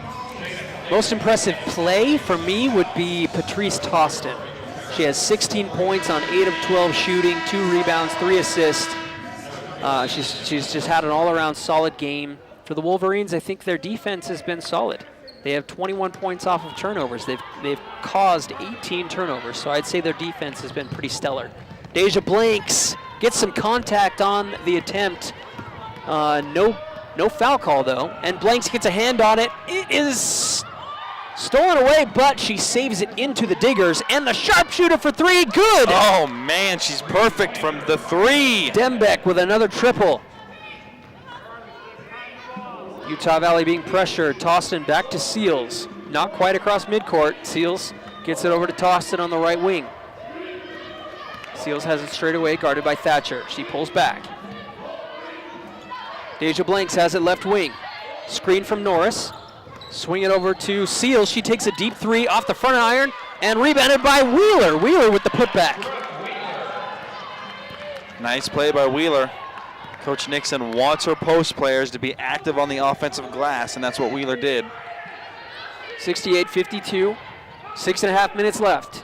Most impressive play for me would be Patrice Toston. She has 16 points on 8 of 12 shooting, 2 rebounds, 3 assists. She's just had an all-around solid game. For the Wolverines, I think their defense has been solid. They have 21 points off of turnovers. They've caused 18 turnovers, so I'd say their defense has been pretty stellar. Deja Blanks gets some contact on the attempt. No foul call, though, and Blanks gets a hand on it. It is stolen away, but she saves it into the diggers, and the sharpshooter for 3, good! Oh, man, she's perfect from the 3. Dembeck with another triple. Utah Valley being pressured. Toston back to Seals. Not quite across midcourt. Seals gets it over to Toston on the right wing. Seals has it straight away, guarded by Thatcher. She pulls back. Deja Blanks has it left wing. Screen from Norris. Swing it over to Seals. She takes a deep 3 off the front iron and rebounded by Wheeler. Wheeler with the putback. Nice play by Wheeler. Coach Nixon wants her post players to be active on the offensive glass, and that's what Wheeler did. 68-52, 6.5 minutes left.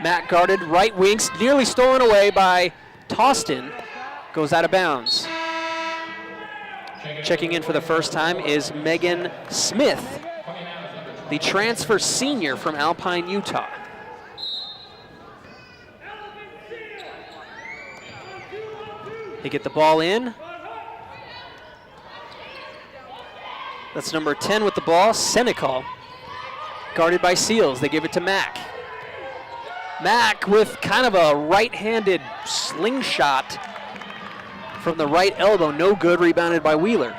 Matt guarded, right wing, nearly stolen away by Toston. Goes out of bounds. Checking in for the first time is Megan Smith, the transfer senior from Alpine, Utah. They get the ball in. That's number 10 with the ball, Senecal. Guarded by Seals. They give it to Mack. Mack with kind of a right-handed slingshot from the right elbow. No good, rebounded by Wheeler.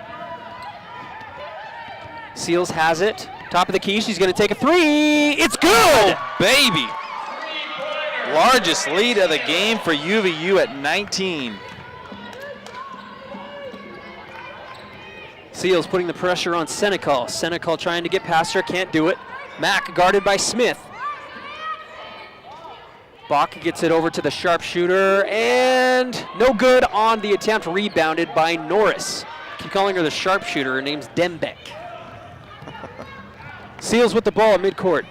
Seals has it. Top of the key, she's going to take a 3. It's good! Oh, baby! Largest lead of the game for UVU at 19. Seals putting the pressure on Senecal. Senecal trying to get past her, can't do it. Mack guarded by Smith. Bach gets it over to the sharpshooter, and no good on the attempt, rebounded by Norris. Keep calling her the sharpshooter, her name's Dembeck. Seals with the ball at midcourt.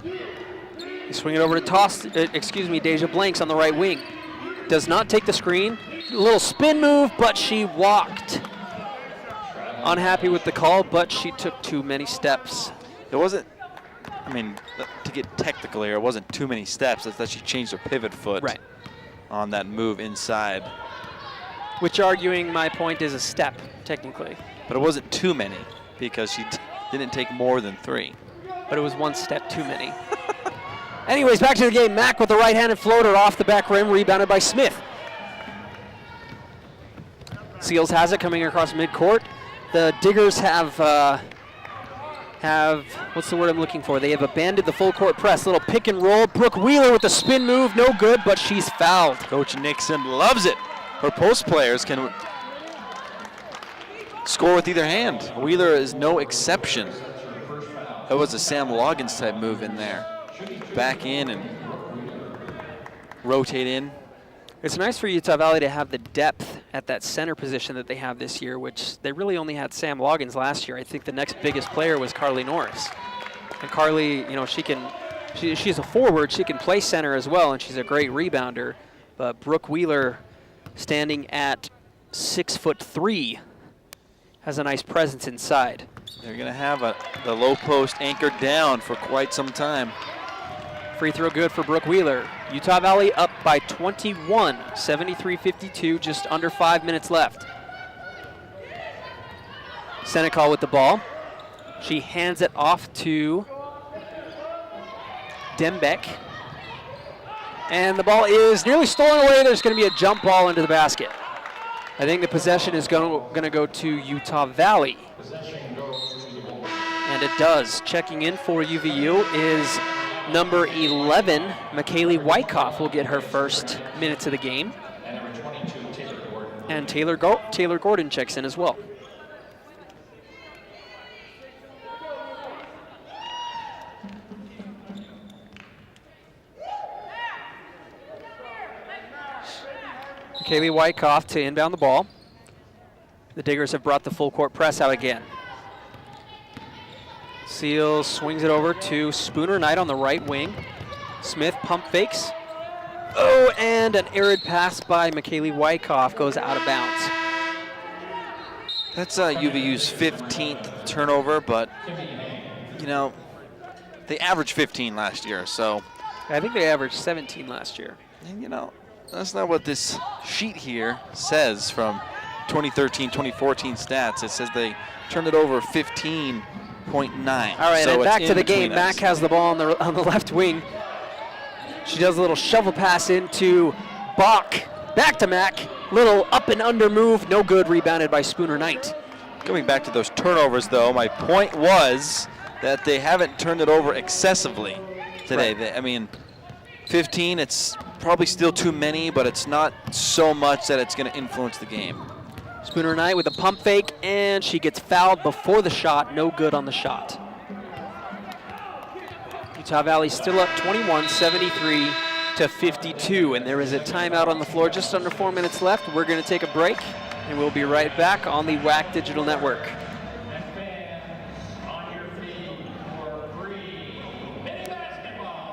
They swing it over to Deja Blanks on the right wing. Does not take the screen. A little spin move, but she walked. Unhappy with the call, but she took too many steps. It wasn't, I mean, to get technical here, it wasn't too many steps. It's that she changed her pivot foot on that move inside. Which, arguing my point, is a step, technically. But it wasn't too many because she didn't take more than 3. But it was 1 step too many. Anyways, back to the game. Mack with the right-handed floater off the back rim, rebounded by Smith. Seals has it coming across midcourt. The Diggers have have, what's the word I'm looking for? They have abandoned the full court press. Little pick and roll. Brooke Wheeler with the spin move. No good, but she's fouled. Coach Nixon loves it. Her post players can score with either hand. Wheeler is no exception. That was a Sam Loggins type move in there. Back in and rotate in. It's nice for Utah Valley to have the depth at that center position that they have this year, which they really only had Sam Loggins last year. I think the next biggest player was Carly Norris. And Carly, you know, she's a forward. She can play center as well, and she's a great rebounder. But Brooke Wheeler, standing at 6'3", has a nice presence inside. They're going to have the low post anchored down for quite some time. Free throw good for Brooke Wheeler. Utah Valley up by 21, 73-52, just under 5 minutes left. Senecal with the ball. She hands it off to Dembeck. And the ball is nearly stolen away. There's going to be a jump ball into the basket. I think the possession is going to go to Utah Valley. And it does. Checking in for UVU is number 11, McKaylee Wyckoff will get her first minutes of the game. And number 22, Taylor Gordon. And Taylor Gordon checks in as well. McKaylee Wyckoff to inbound the ball. The Diggers have brought the full court press out again. Seals swings it over to Spooner Knight on the right wing. Smith pump fakes. Oh, and an arid pass by McKaylee Wyckoff goes out of bounds. That's UVU's 15th turnover, but, you know, they averaged 15 last year, so. I think they averaged 17 last year. And, you know, that's not what this sheet here says from 2013-2014 stats. It says they turned it over 15.9. All right, so and back to the game. us. Mack has the ball on the left wing. She does a little shovel pass into Bach. Back to Mack. Little up and under move. No good. Rebounded by Spooner Knight. Going back to those turnovers, though, my point was that they haven't turned it over excessively today. Right. I mean, 15, it's probably still too many, but it's not so much that it's going to influence the game. Spooner Knight with a pump fake, and she gets fouled before the shot. No good on the shot. Utah Valley still up 21, 73-52, and there is a timeout on the floor. Just under 4 minutes left. We're going to take a break, and we'll be right back on the WAC Digital Network. And fans, on your feet for free mini basketball.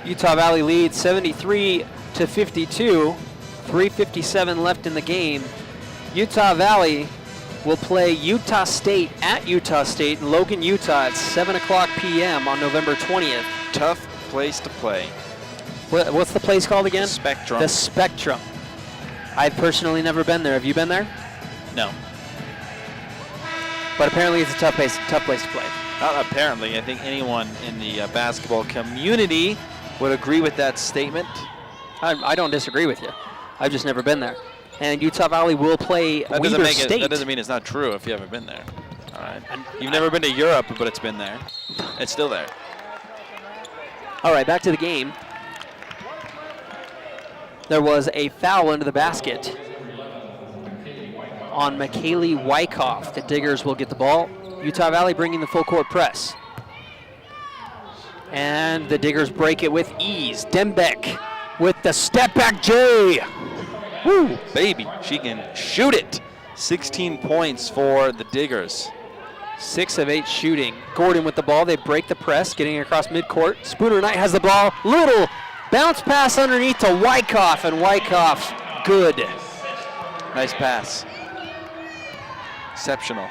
Utah Valley leads 73-52. 3:57 left in the game. Utah Valley will play Utah State at Utah State in Logan, Utah at 7 o'clock p.m. on November 20th. Tough place to play. What's the place called again? Spectrum. The Spectrum. I've personally never been there. Have you been there? No. But apparently it's a tough place to play. Not apparently. I think anyone in the basketball community would agree with that statement. I don't disagree with you. I've just never been there. And Utah Valley will play Weber State. That doesn't mean it's not true if you haven't been there. All right. You've never been to Europe, but it's been there. It's still there. All right, back to the game. There was a foul into the basket on McKaylee Wyckoff. The Diggers will get the ball. Utah Valley bringing the full court press. And the Diggers break it with ease. Dembeck with the step back J. Woo, baby, she can shoot it. 16 points for the Diggers. 6 of 8 shooting. Gordon with the ball. They break the press, getting across midcourt. Spooner Knight has the ball. Little bounce pass underneath to Wyckoff, and Wyckoff good. Nice pass. Exceptional.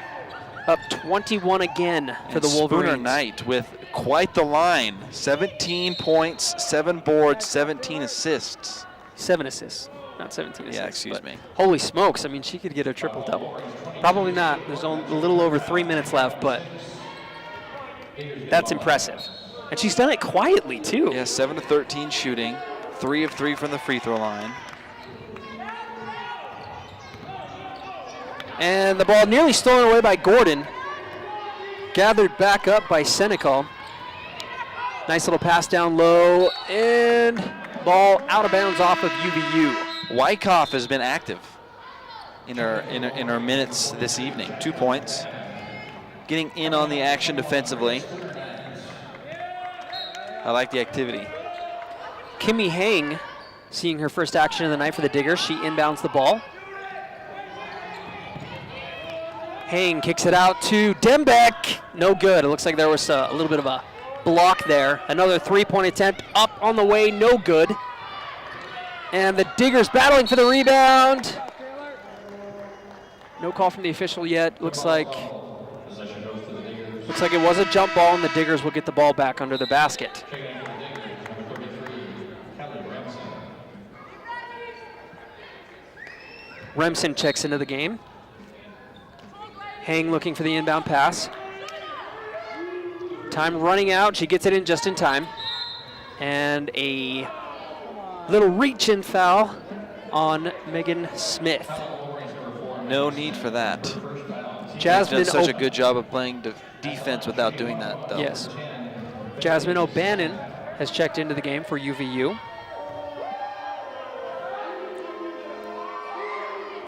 Up 21 again for the Wolverines. Spooner Knight with quite the line. 17 points, 7 boards, 17 assists. 7 assists, not 17 assists. Yeah, excuse me. Holy smokes, I mean, she could get a triple-double. Probably not. There's only a little over 3 minutes left, but that's impressive. And she's done it quietly, too. Yeah, 7 of 13 shooting, 3 of 3 from the free throw line. And the ball nearly stolen away by Gordon. Gathered back up by Senecal. Nice little pass down low, and ball out of bounds off of UVU. Wyckoff has been active in her minutes this evening. 2 points. Getting in on the action defensively. I like the activity. Kimmy Hang seeing her first action of the night for the Diggers. She inbounds the ball. Hang kicks it out to Dembeck. No good. It looks like there was a little bit of a block there. Another three-point attempt up on the way. No good. And the Diggers battling for the rebound. No call from the official yet. Looks like it was a jump ball, and the Diggers will get the ball back under the basket. Remsen checks into the game. Hang looking for the inbound pass. Time running out. She gets it in just in time. And a little reach-in foul on Megan Smith. No need for that. Jasmine She's done such a good job of playing defense without doing that, though. Yes. Jasmine O'Bannon has checked into the game for UVU.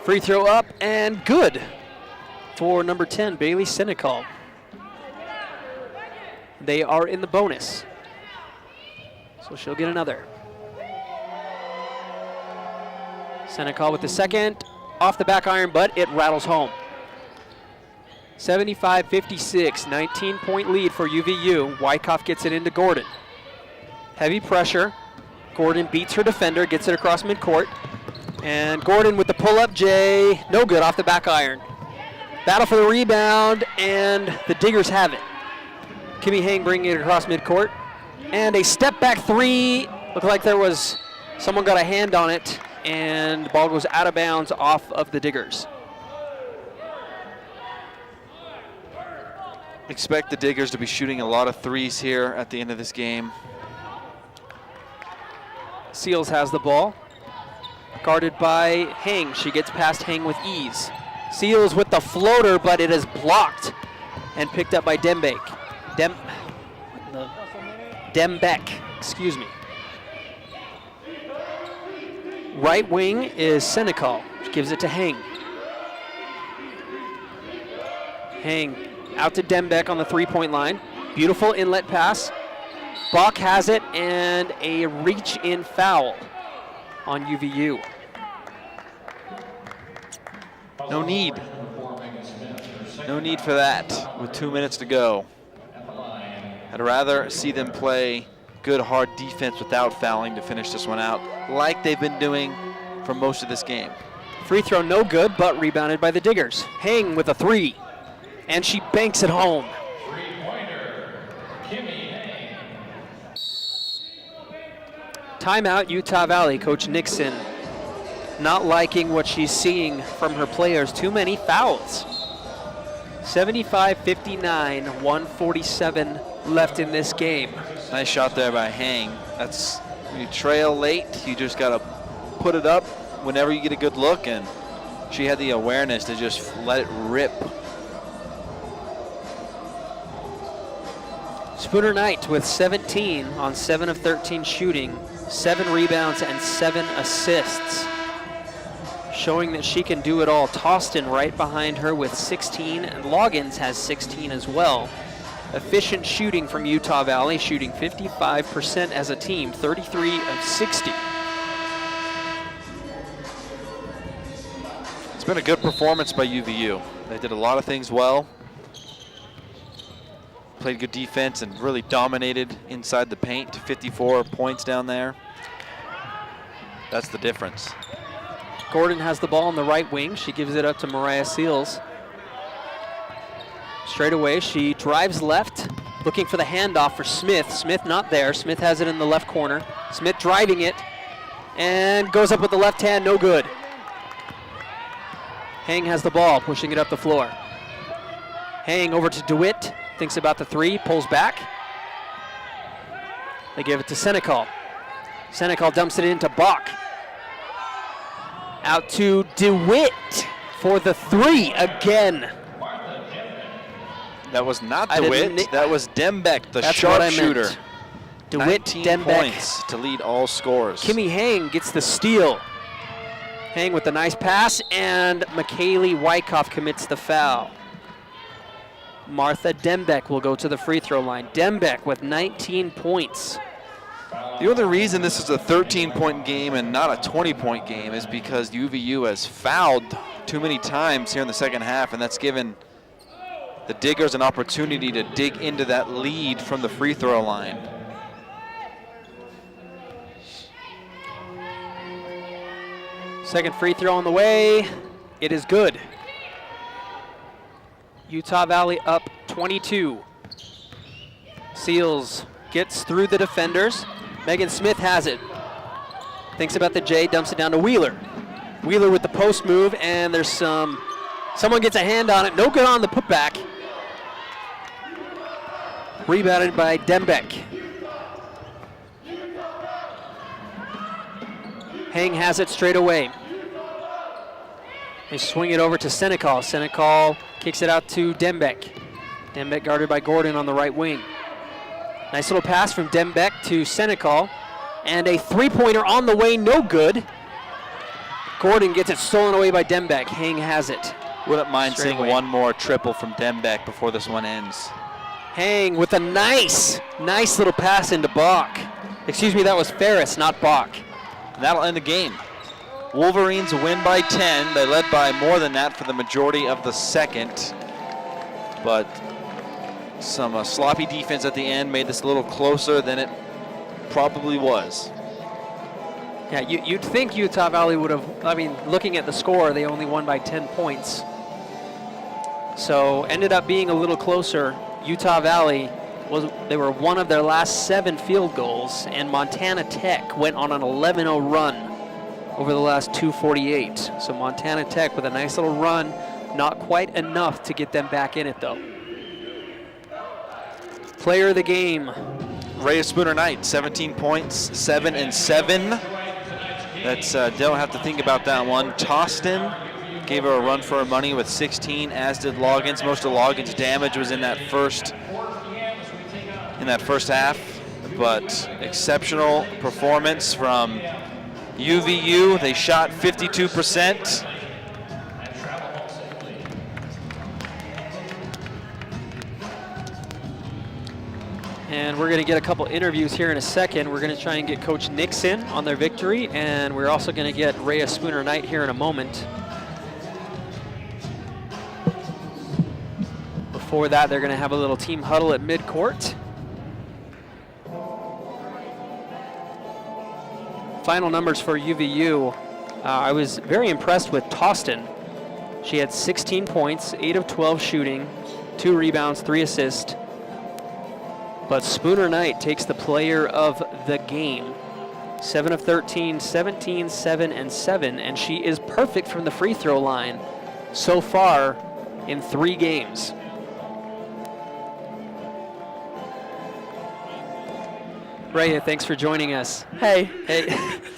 Free throw up and good for number 10, Bailey Senecal. They are in the bonus, so she'll get another. Senecal with the second, off the back iron, but it rattles home. 75-56, 19-point lead for UVU. Wyckoff gets it into Gordon. Heavy pressure. Gordon beats her defender, gets it across midcourt. And Gordon with the pull-up J, no good off the back iron. Battle for the rebound, and the Diggers have it. Kimmy Hang bringing it across midcourt. And a step-back three. Looked like there was someone got a hand on it, and the ball goes out of bounds off of the Diggers. Expect the Diggers to be shooting a lot of threes here at the end of this game. Seals has the ball. Guarded by Hang. She gets past Hang with ease. Seals with the floater, but it is blocked and picked up by Dembeck. Dembeck, excuse me. Right wing is Senecal. She gives it to Hang. Hang out to Dembeck on the three-point line. Beautiful inlet pass. Bach has it, and a reach-in foul on UVU. No need. No need for that with 2 minutes to go. I'd rather see them play good, hard defense without fouling to finish this one out, like they've been doing for most of this game. Free throw no good, but rebounded by the Diggers. Hang with a three, and she banks it home. Timeout, Utah Valley. Coach Nixon not liking what she's seeing from her players. Too many fouls. 75-59, 147 left in this game. Nice shot there by Hang. That's when you trail late, you just got to put it up whenever you get a good look, and she had the awareness to just let it rip. Spooner Knight with 17 on 7 of 13 shooting, 7 rebounds and 7 assists. Showing that she can do it all. Toston right behind her with 16, and Loggins has 16 as well. efficient shooting from Utah Valley, shooting 55% as a team, 33 of 60. It's been a good performance by UVU. They did a lot of things well. Played good defense and really dominated inside the paint. 54 points down there. That's the difference. Gordon has the ball on the right wing. She gives it up to Mariah Seals. Straight away, she drives left, looking for the handoff for Smith. Smith not there. Smith has it in the left corner. Smith driving it and goes up with the left hand, no good. Hang has the ball, pushing it up the floor. Hang over to DeWitt, thinks about the three, pulls back. They give it to Senecal. Senecal dumps it into Bach. Out to DeWitt for the three again. That was not DeWitt, that was Dembeck, the sharpshooter. DeWitt, 19 Dembeck. points to lead all scores. Kimmy Hang gets the steal. Hang with the nice pass, and McKaylee Wyckoff commits the foul. Martha Dembeck will go to the free throw line. Dembeck with 19 points. The only reason this is a 13-point game and not a 20-point game is because UVU has fouled too many times here in the second half, and that's given the Diggers an opportunity to dig into that lead from the free throw line. Second free throw on the way. It is good. Utah Valley up 22. Seals gets through the defenders. Megan Smith has it. Thinks about the J, dumps it down to Wheeler. Wheeler with the post move, and there's someone gets a hand on it. No good on the putback. Rebounded by Dembeck. Hang has it straight away. They swing it over to Senecal. Senecal kicks it out to Dembeck. Dembeck guarded by Gordon on the right wing. Nice little pass from Dembeck to Senecal. And a three-pointer on the way, no good. Gordon gets it stolen away by Dembeck. Hang has it. Wouldn't mind seeing one more triple from Dembeck before this one ends. Hang with a nice little pass into Bach. Excuse me, that was Ferris, not Bach. And that'll end the game. Wolverines win by 10. They led by more than that for the majority of the second. But some sloppy defense at the end made this a little closer than it probably was. Yeah, you'd think Utah Valley would have, looking at the score, they only won by 10 points. So ended up being a little closer. Utah Valley, they were one of their last 7 field goals, and Montana Tech went on an 11-0 run over the last 2:48. So Montana Tech with a nice little run, not quite enough to get them back in it though. Player of the game. Rhea Spooner Knight, 17 points, 7 and 7. That's don't have to think about that one. Toston gave her a run for her money with 16, as did Loggins. Most of Loggins' damage was in that first half, but exceptional performance from UVU. They shot 52%. And we're going to get a couple interviews here in a second. We're going to try and get Coach Nixon on their victory, and we're also going to get Rhea Spooner Knight here in a moment. Before that, they're going to have a little team huddle at midcourt. Final numbers for UVU. I was very impressed with Toston. She had 16 points, 8 of 12 shooting, 2 rebounds, 3 assists. But Spooner Knight takes the player of the game. 7 of 13, 17, 7, and 7, and she is perfect from the free throw line so far in 3 games. Rhea, thanks for joining us. Hey.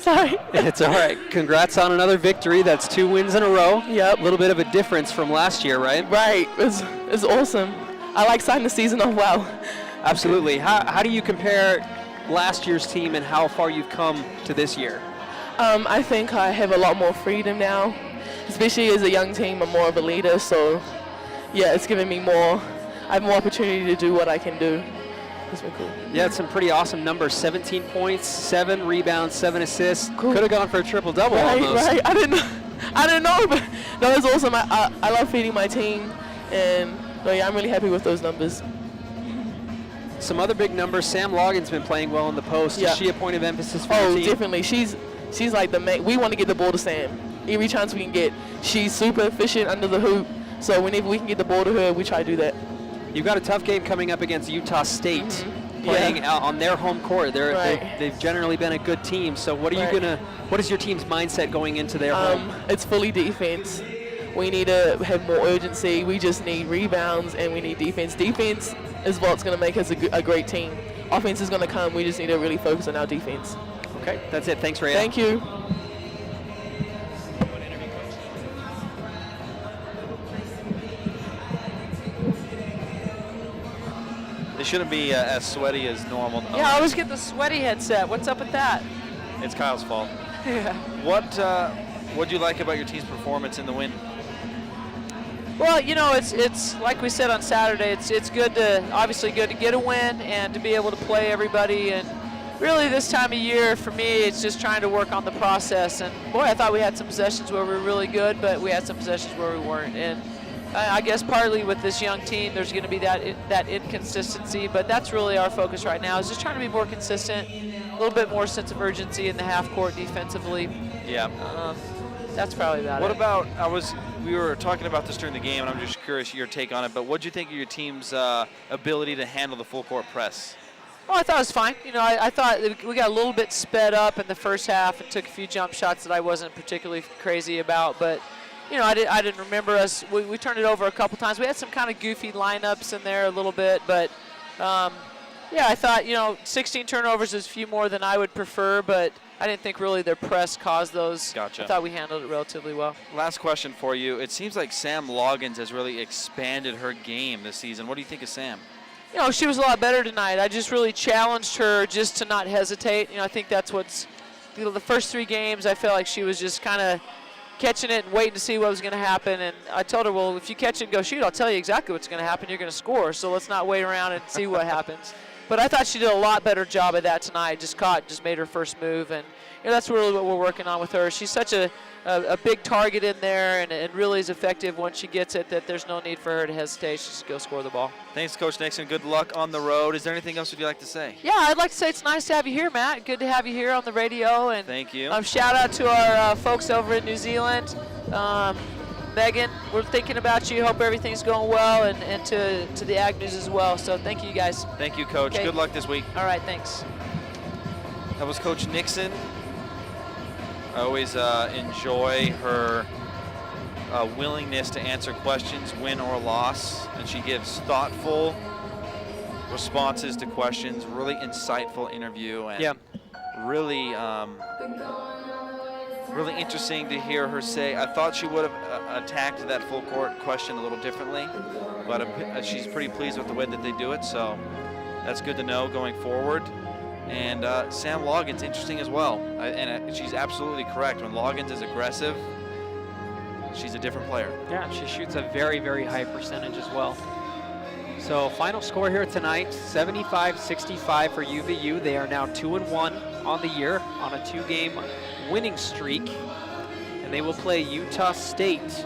Sorry. It's all right. Congrats on another victory. That's 2 wins in a row. Yep. A little bit of a difference from last year, right? Right. It's awesome. I like starting the season off well. Absolutely. How do you compare last year's team and how far you've come to this year? I think I have a lot more freedom now, especially as a young team. I'm more of a leader, so yeah, it's given me more I have more opportunity to do what I can do. It's been cool. Yeah, it's some pretty awesome numbers. 17 points, 7 rebounds, 7 assists. Cool. Could have gone for a triple-double Right, almost. right. I didn't know, but that was awesome. I love feeding my team, and yeah, I'm really happy with those numbers. Some other big numbers. Sam Logan's been playing well in the post. Yeah. Is she a point of emphasis for your team? Definitely. She's like the main. We want to get the ball to Sam every chance we can get. She's super efficient under the hoop, so whenever we can get the ball to her, we try to do that. You've got a tough game coming up against Utah State, playing on their home court. They've generally been a good team. So what are you what is your team's mindset going into their home? It's fully defense. We need to have more urgency. We just need rebounds, and we need defense. Defense is what's going to make us a great team. Offense is going to come. We just need to really focus on our defense. Okay, that's it. Thanks, Rhea. Thank you. They shouldn't be as sweaty as normal. Yeah, I always get the sweaty headset. What's up with that? It's Kyle's fault. Yeah. What do you like about your team's performance in the win? Well, you know, it's like we said on Saturday. It's good to obviously good to get a win and to be able to play everybody. And really, this time of year for me, it's just trying to work on the process. And boy, I thought we had some possessions where we were really good, but we had some possessions where we weren't. And I guess partly with this young team, there's going to be that inconsistency. But that's really our focus right now, is just trying to be more consistent, a little bit more sense of urgency in the half court defensively. Yeah. That's probably about it. What about, we were talking about this during the game, and I'm just curious your take on it, but what do you think of your team's ability to handle the full court press? Well, I thought it was fine. You know, I thought we got a little bit sped up in the first half and took a few jump shots that I wasn't particularly crazy about, but you know, I didn't remember us. We turned it over a couple times. We had some kind of goofy lineups in there a little bit, but yeah, I thought, you know, 16 turnovers is a few more than I would prefer, but I didn't think really their press caused those. Gotcha. I thought we handled it relatively well. Last question for you. It seems like Sam Loggins has really expanded her game this season. What do you think of Sam? You know, she was a lot better tonight. I just really challenged her just to not hesitate. You know, I think that's what's, you know, the first 3 games I felt like she was just kind of catching it and waiting to see what was going to happen. And I told her, well, if you catch it and go shoot, I'll tell you exactly what's going to happen. You're going to score, so let's not wait around and see what happens. But I thought she did a lot better job of that tonight. Just made her first move, and you know, that's really what we're working on with her. She's such a big target in there, and really is effective once she gets it, that there's no need for her to hesitate. She just go score the ball. Thanks, Coach Nixon. Good luck on the road. Is there anything else would you like to say? Yeah, I'd like to say it's nice to have you here, Matt. Good to have you here on the radio. And thank you. Shout out to our folks over in New Zealand. Megan, we're thinking about you. Hope everything's going well, and to the Ag News as well. So thank you, guys. Thank you, Coach. Okay. Good luck this week. All right, thanks. That was Coach Nixon. I always enjoy her willingness to answer questions, win or loss, and she gives thoughtful responses to questions. Really insightful interview, and really interesting to hear her say. I thought she would have attacked that full court question a little differently, but she's pretty pleased with the way that they do it, so that's good to know going forward. And Sam Loggins, interesting as well. And she's absolutely correct. When Loggins is aggressive, she's a different player. Yeah, she shoots a very, very high percentage as well. So final score here tonight, 75-65 for UVU. They are now 2-1 on the year on a 2-game winning streak. And they will play Utah State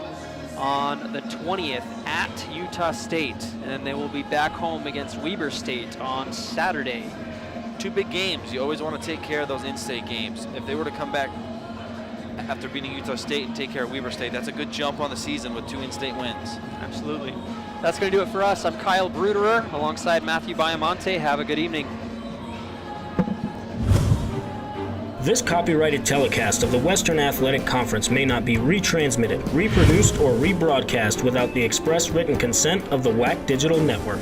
on the 20th at Utah State. And then they will be back home against Weber State on Saturday. 2 big games. You always want to take care of those in-state games. If they were to come back after beating Utah State and take care of Weber State, that's a good jump on the season with 2 in-state wins. Absolutely. That's going to do it for us. I'm Kyle Bruderer alongside Matthew Biamonte. Have a good evening. This copyrighted telecast of the Western Athletic Conference may not be retransmitted, reproduced, or rebroadcast without the express written consent of the WAC Digital Network.